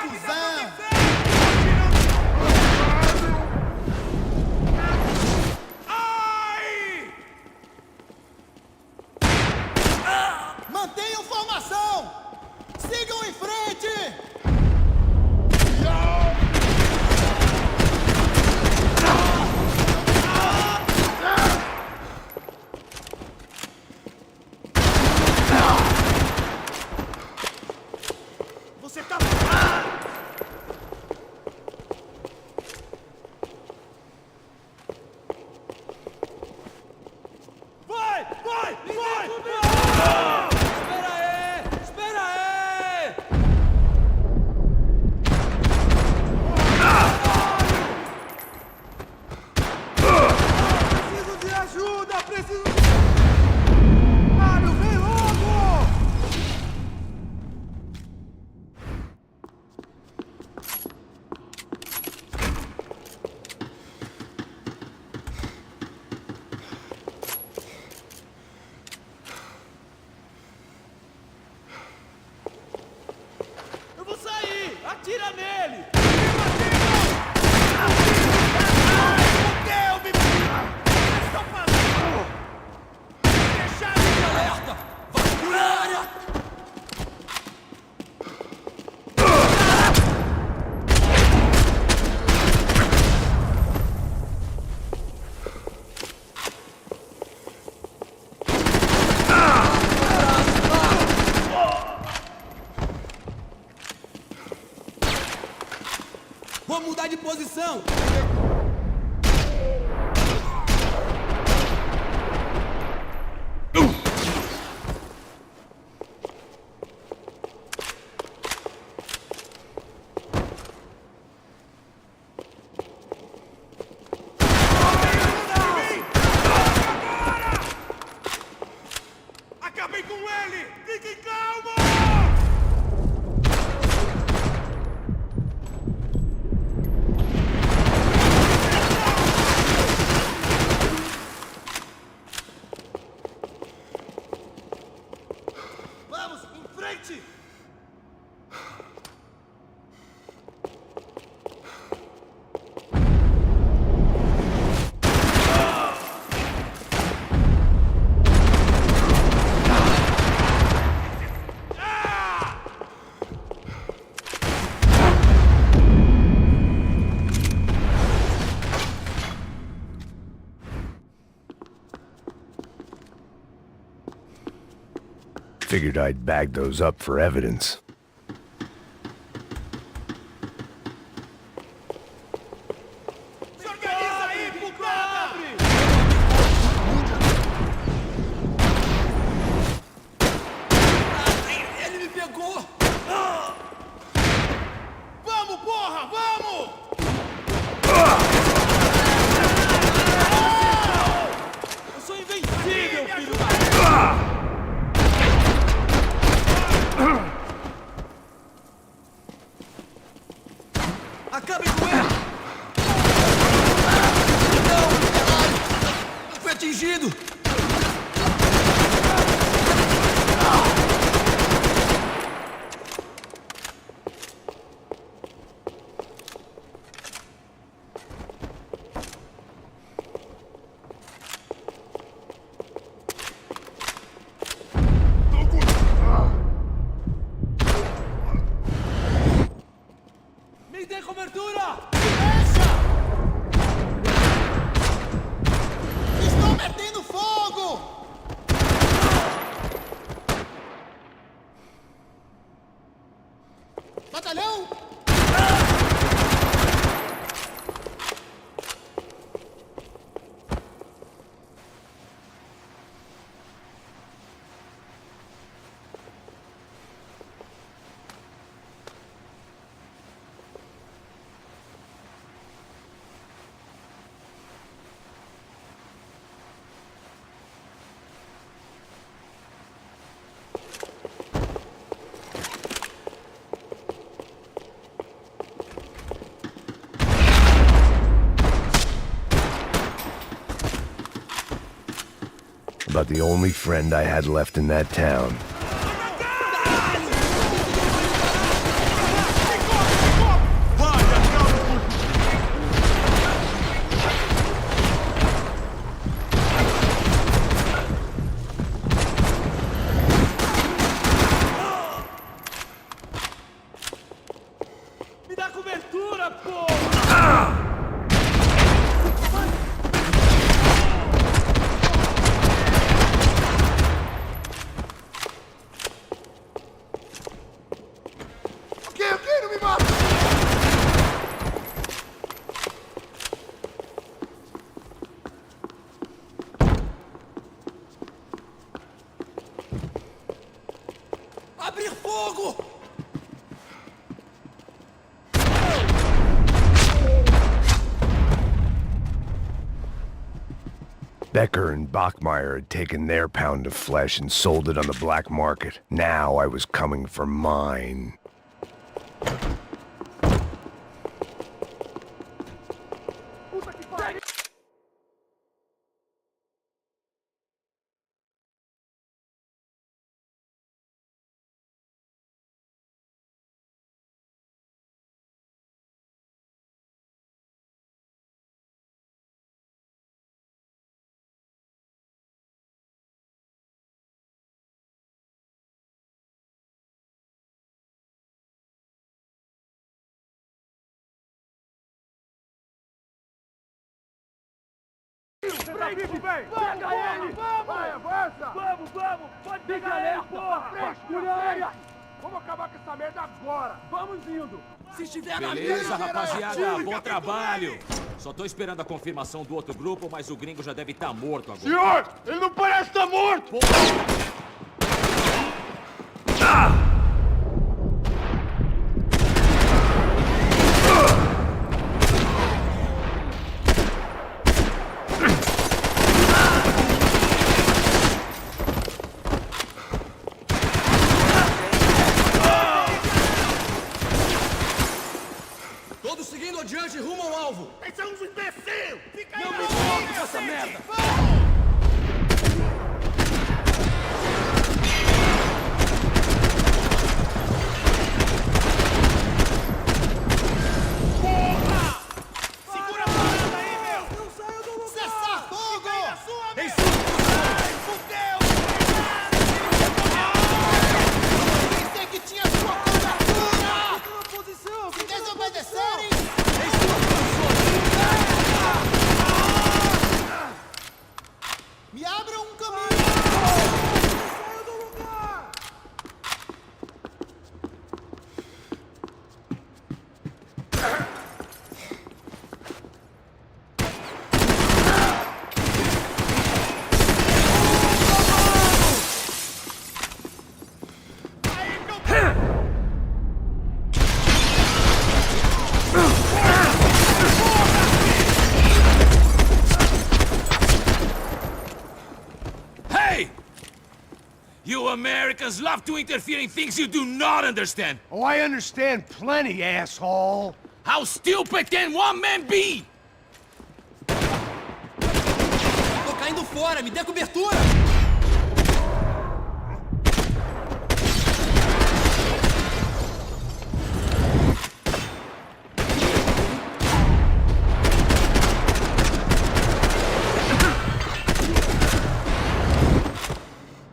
cuzão! Mantenham formação! Sigam em frente! Você tá... Vai! Vai! Vai! Espera aí! Espera aí! Preciso de ajuda! Preciso de... Mário, vem logo! Eu vou sair! Atira nele! Fudeu, me... O que estão fazendo? Deixar de alerta! Vasculha! Vou mudar de posição! Acabei com ele! Fiquem calmos! Vamos, em frente! Figured I'd bag those up for evidence. Se organiza aí, putada! Ele me pegou! Vamos, porra! Vamos! Eu sou invencível, filho! Acabe com ele! Não! Foi atingido! Me dê cobertura! Estão metendo fogo! Batalhão! About the only friend I had left in that town. fogo! Becker and Bachmeyer had taken their pound of flesh and sold it on the black market. Now I was coming for mine. Pega ele! Vai, avança! Vamos! Pode pegar ele, porra! Vasculha! Vamos acabar com essa merda agora! Vamos indo! Se estiver na Beleza, mira, rapaziada, bom trabalho. Só tô esperando a confirmação do outro grupo, mas o gringo já deve estar morto agora. Senhor! Ele não parece estar morto! todos seguindo adiante rumo ao alvo. Esse é um imbecil! Fica aí! Não me toque com essa merda! Segura a parada aí, meu! Não saiu do lugar! Cessar fogo! Fica aí na sua, meu! Em sua posição! Fudeu! Pensei que tinha sua cobertura! Fica na posição! Se desobedecerem, me abram um caminho! Saiu do lugar! Hey! You Americans love to interfere in things you do not understand. Oh, I understand plenty, asshole. How stupid can one man be? Tô caindo fora, me dê cobertura!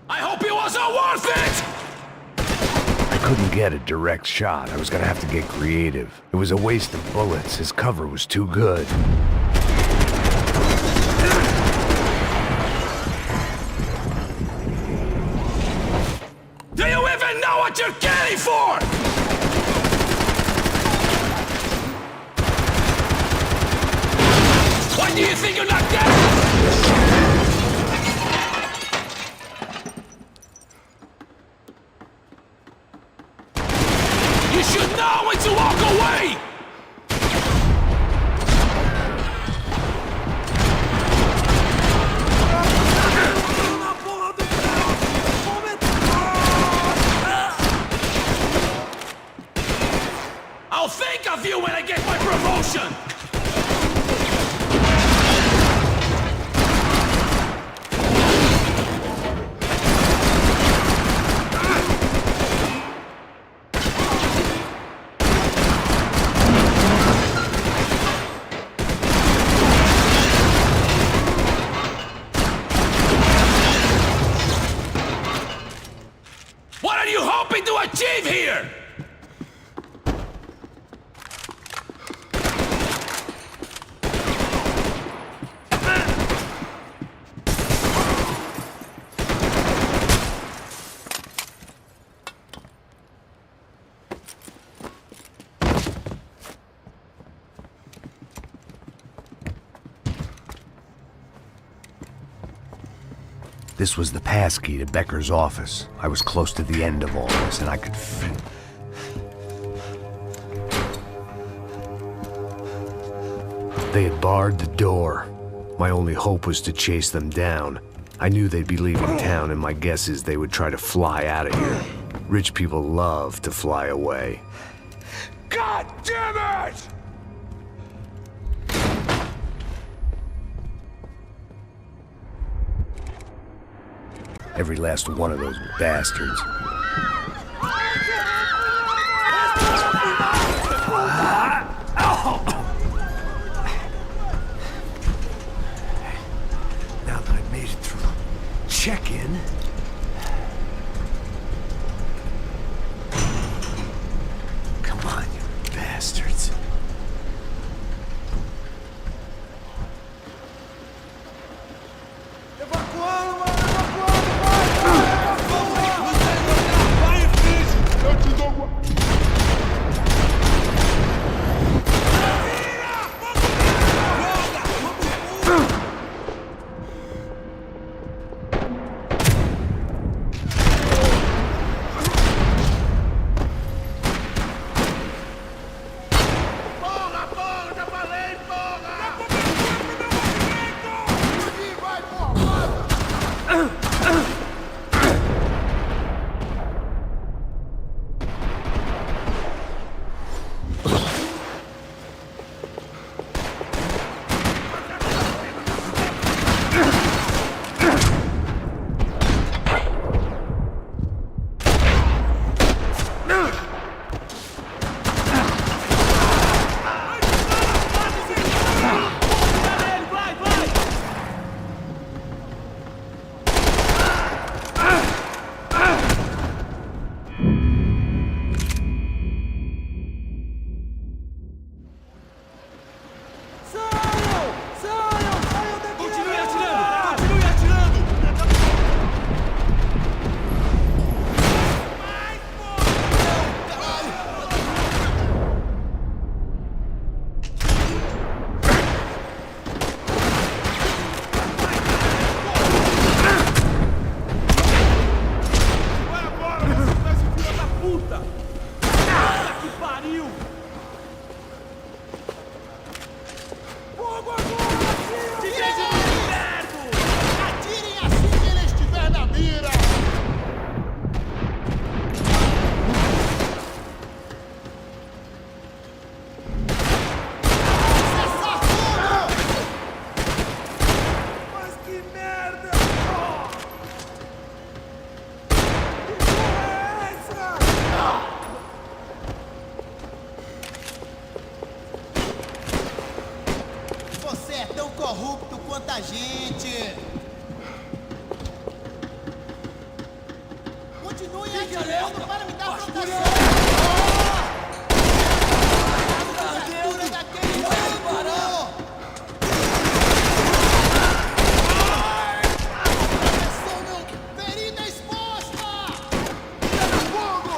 I hope it was all worth it! I couldn't get a direct shot. I was gonna have to get creative. It was a waste of bullets. His cover was too good. Do you even know what you're getting for? Why do you think you're not dead? You should know when to walk away! Na porra do carro! I'll think of you when I get my promotion! What are you hoping to achieve here? This was the passkey to Becker's office. I was close to the end of all this, and I could feel... They had barred the door. My only hope was to chase them down. I knew they'd be leaving town, and my guess is they would try to fly out of here. Rich people love to fly away. God damn it! Every last one of those bastards. Now that I've made it through check-in, come on, you bastards. corrupto quanto a gente. Continue atirando para me dar proteção. Abertura daquele parou. Atenção, meu. Ferida exposta. Fogo.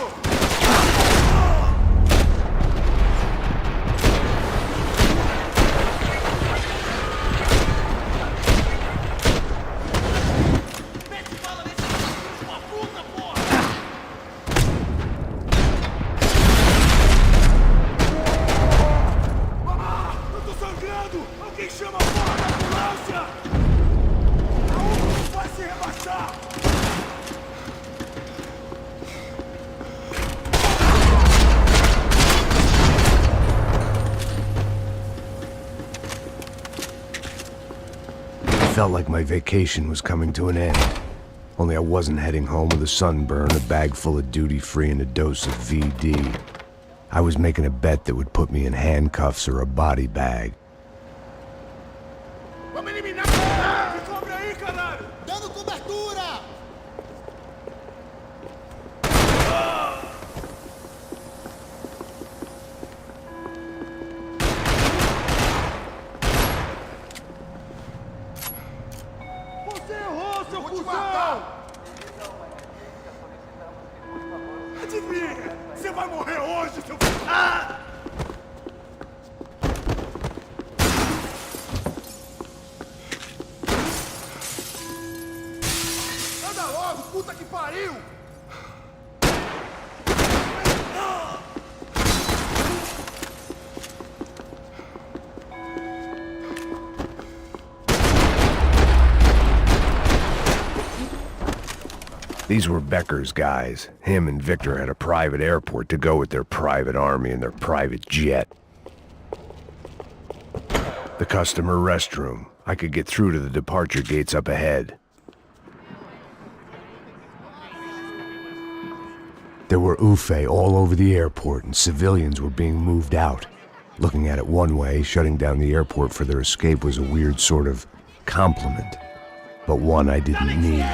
Alguém chama a porra da ambulância! Aonde vai se rebaixar? It felt like my vacation was coming to an end. Only I wasn't heading home with a sunburn, a bag full of duty-free, and a dose of VD. I was making a bet that would put me in handcuffs or a body bag. Vamos eliminar! Cobre aí, caralho! Dando cobertura! Você errou, seu cuzão! Adivinha! Você vai morrer hoje, seu... Ah! puta que pariu! These were Becker's guys. Him and Victor had a private airport to go with their private army and their private jet. The customer restroom. I could get through to the departure gates up ahead. There were UFE all over the airport, and civilians were being moved out. Looking at it one way, shutting down the airport for their escape was a weird sort of compliment, but one I didn't need.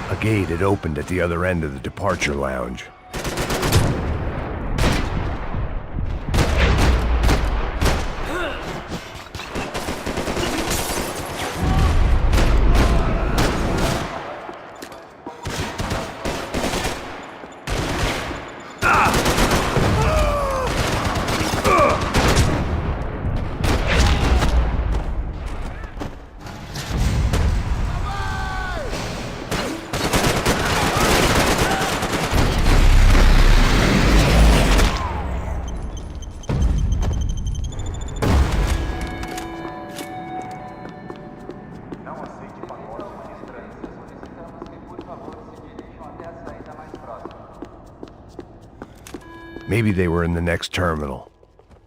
A gate had opened at the other end of the departure lounge. Maybe they were in the next terminal.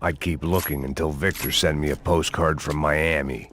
I'd keep looking until Victor sent me a postcard from Miami.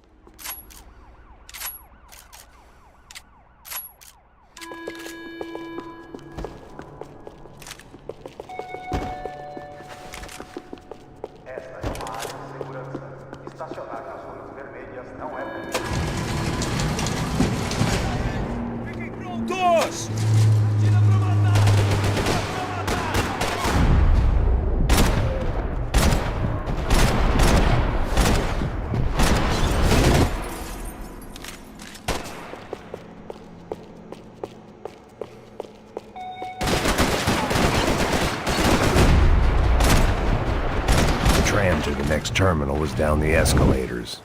To the next terminal was down the escalators.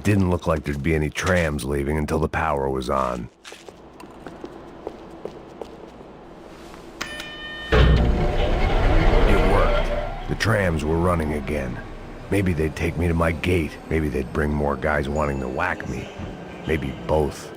It didn't look like there'd be any trams leaving until the power was on. It worked. The trams were running again. Maybe they'd take me to my gate. Maybe they'd bring more guys wanting to whack me. Maybe both.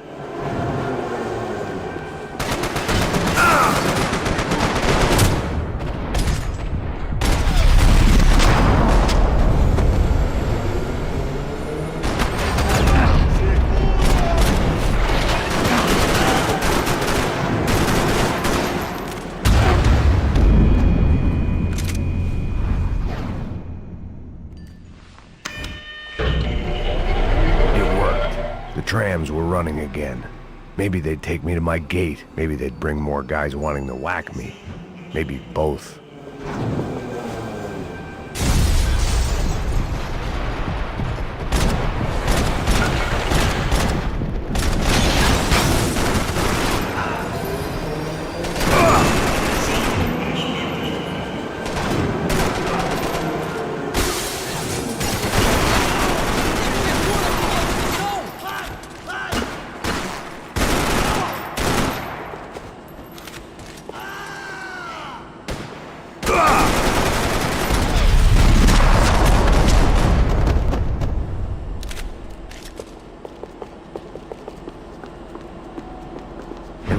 Trams were running again. Maybe they'd take me to my gate. Maybe they'd bring more guys wanting to whack me. Maybe both.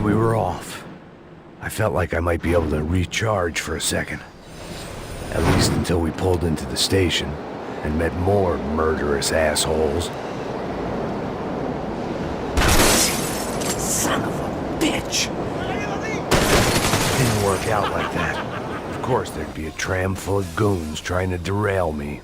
We were off. I felt like I might be able to recharge for a second. At least until we pulled into the station and met more murderous assholes. Son of a bitch! It didn't work out like that. Of course there'd be a tram full of goons trying to derail me.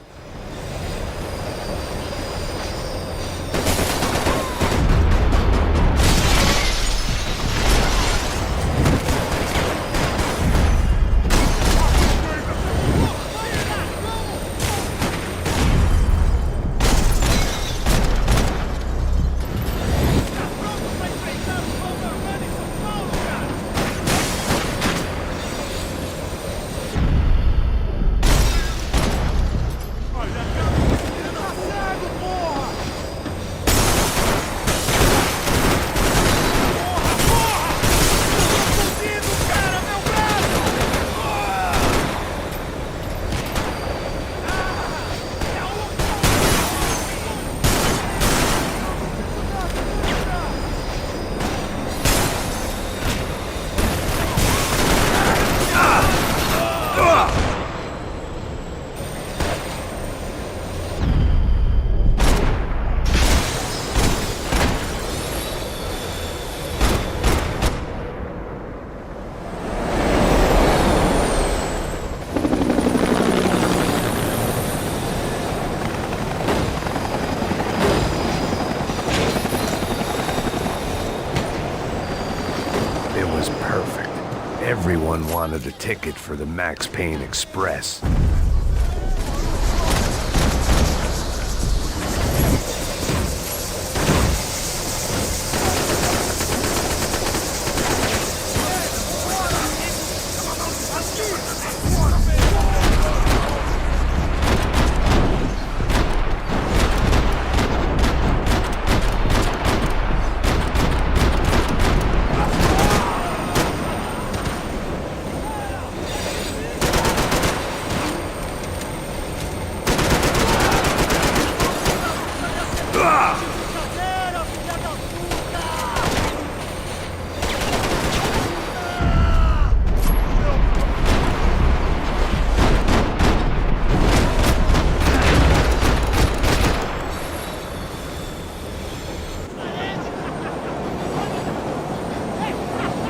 Everyone wanted a ticket for the Max Payne Express.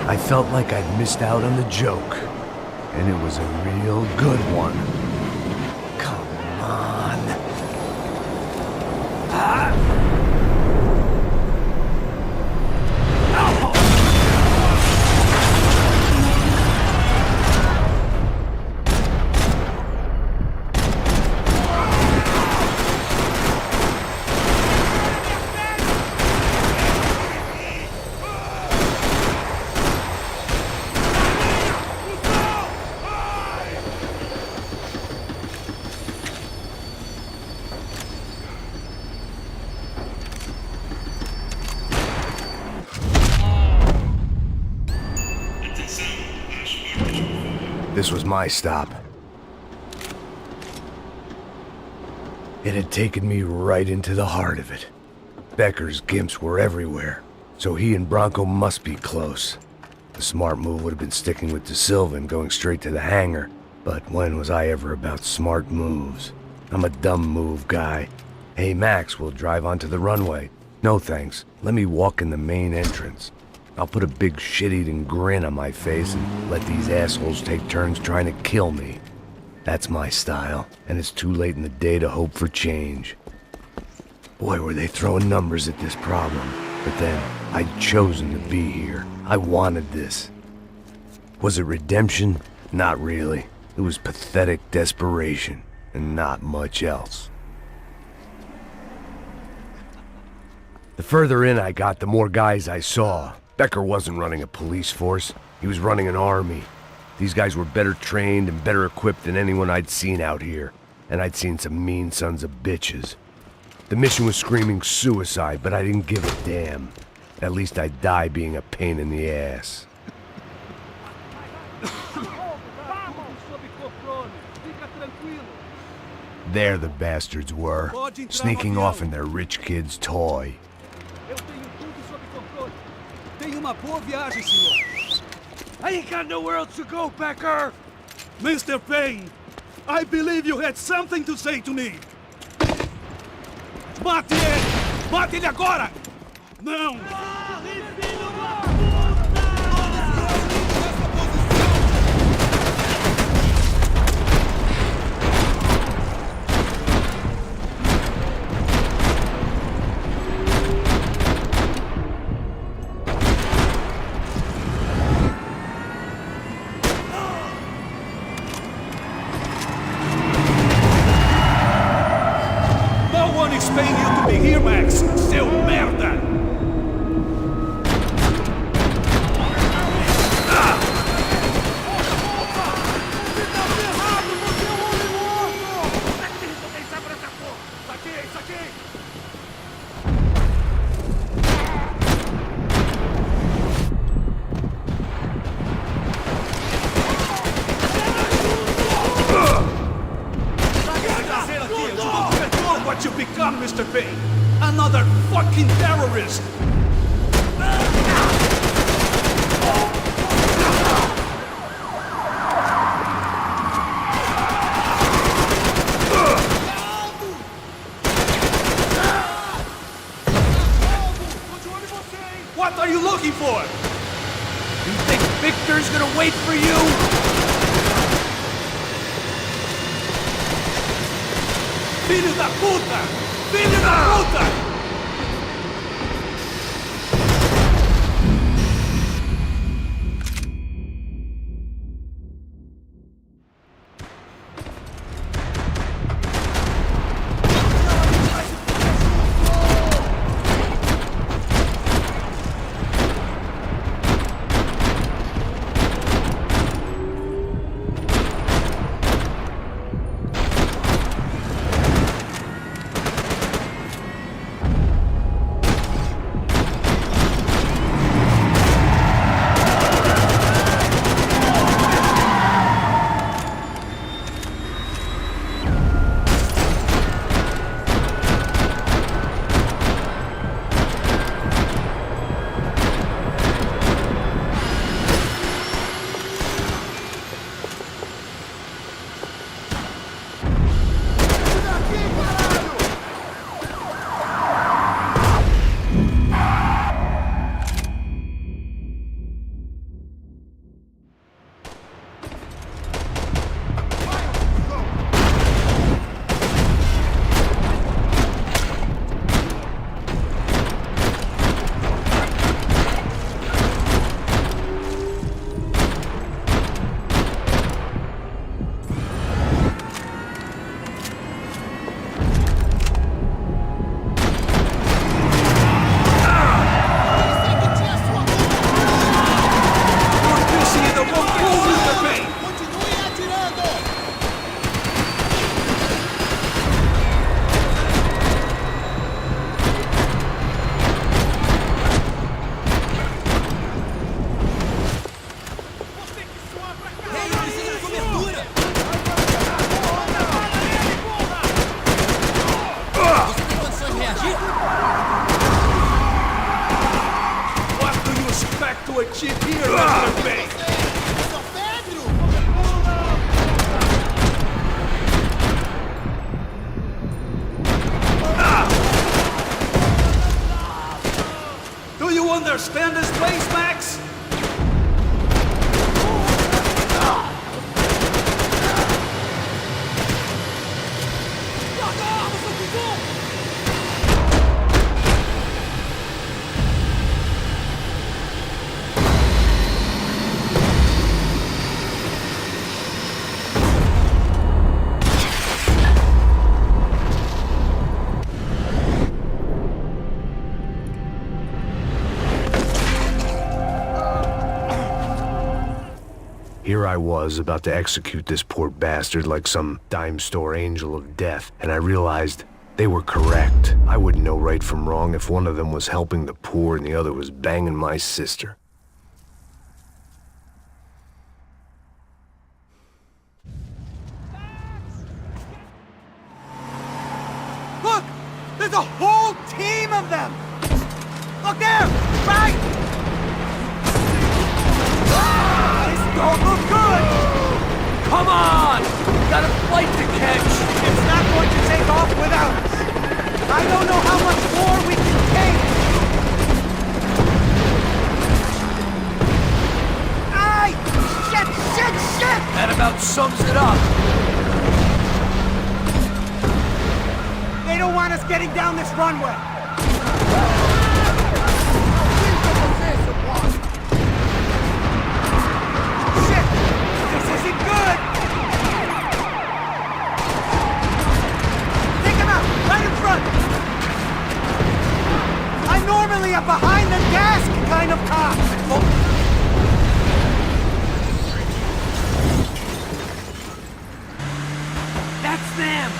I felt like I'd missed out on the joke, and it was a real good one. Come on. This was my stop. It had taken me right into the heart of it. Becker's gimps were everywhere, so he and Bronco must be close. The smart move would have been sticking with De Silva and going straight to the hangar, but when was I ever about smart moves? I'm a dumb move guy. Hey Max, we'll drive onto the runway. No thanks, let me walk in the main entrance. I'll put a big shit-eating grin on my face and let these assholes take turns trying to kill me. That's my style, and it's too late in the day to hope for change. Boy, were they throwing numbers at this problem. But then, I'd chosen to be here. I wanted this. Was it redemption? Not really. It was pathetic desperation, and not much else. The further in I got, the more guys I saw. Becker wasn't running a police force. He was running an army. These guys were better trained and better equipped than anyone I'd seen out here. And I'd seen some mean sons of bitches. The mission was screaming suicide, but I didn't give a damn. At least I'd die being a pain in the ass. There the bastards were, sneaking off in their rich kid's toy. I ain't got nowhere else to go, Becker! Mr. Payne, I believe you had something to say to me. Mate ele! Mate ele agora! Não! Paying you to be here, Max! Seu merda! What you become, Mr. Payne? Another fucking terrorist! What are you looking for? You think Victor's gonna wait for you? Filho da puta! Filho da puta! shit here, Mr. Payne! São Pedro! Do you understand this place, Max? Here I was, about to execute this poor bastard like some dime store angel of death, and I realized they were correct. I wouldn't know right from wrong if one of them was helping the poor and the other was banging my sister. Look! There's a whole team of them! Look there! Right! This don't look good! Come on! Got a flight to catch! It's not going to take off without us! I don't know how much more we can take! Aye! Shit! Shit! Shit! That about sums it up! They don't want us getting down this runway! Shit! This isn't good! Take him out! Right in front! I'm normally a behind-the-desk kind of cop! That's them!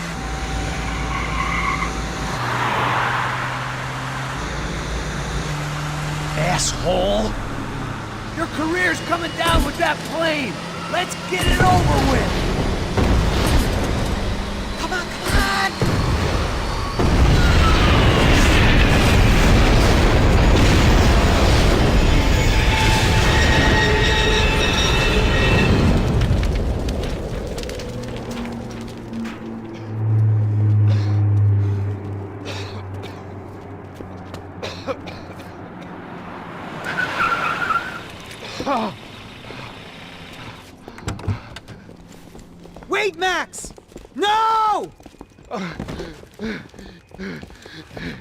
Asshole! Your career's coming down with that plane! Let's get it over with! Come on, come on! Wait, Max! No!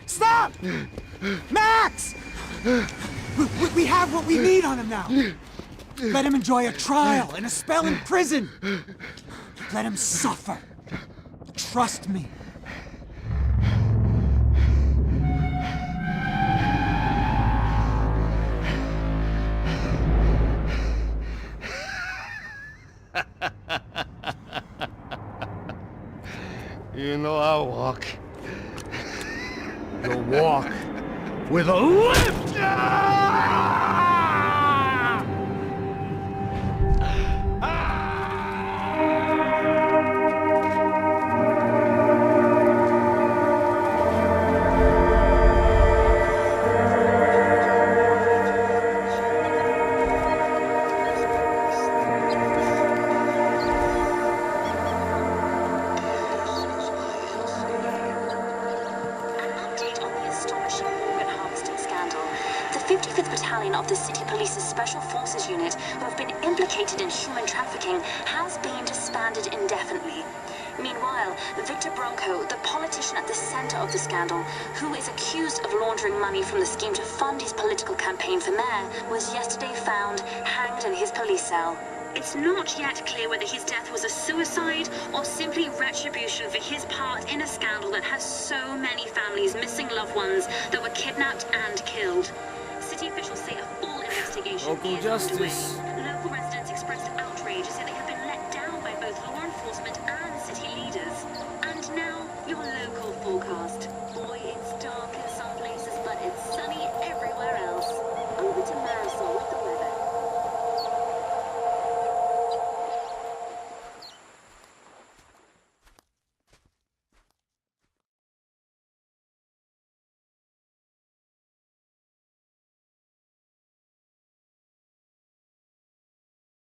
Stop! Max! We have what we need on him now. Let him enjoy a trial and a spell in prison. Let him suffer. Trust me. You know I'll walk. You'll walk with a lift! The 55th Battalion of the City Police's Special Forces Unit, who have been implicated in human trafficking, has been disbanded indefinitely. Meanwhile, Victor Bronco, the politician at the center of the scandal, who is accused of laundering money from the scheme to fund his political campaign for mayor, was yesterday found hanged in his police cell. It's not yet clear whether his death was a suicide or simply retribution for his part in a scandal that has so many families missing loved ones that were kidnapped and killed. City officials say a full investigation is underway.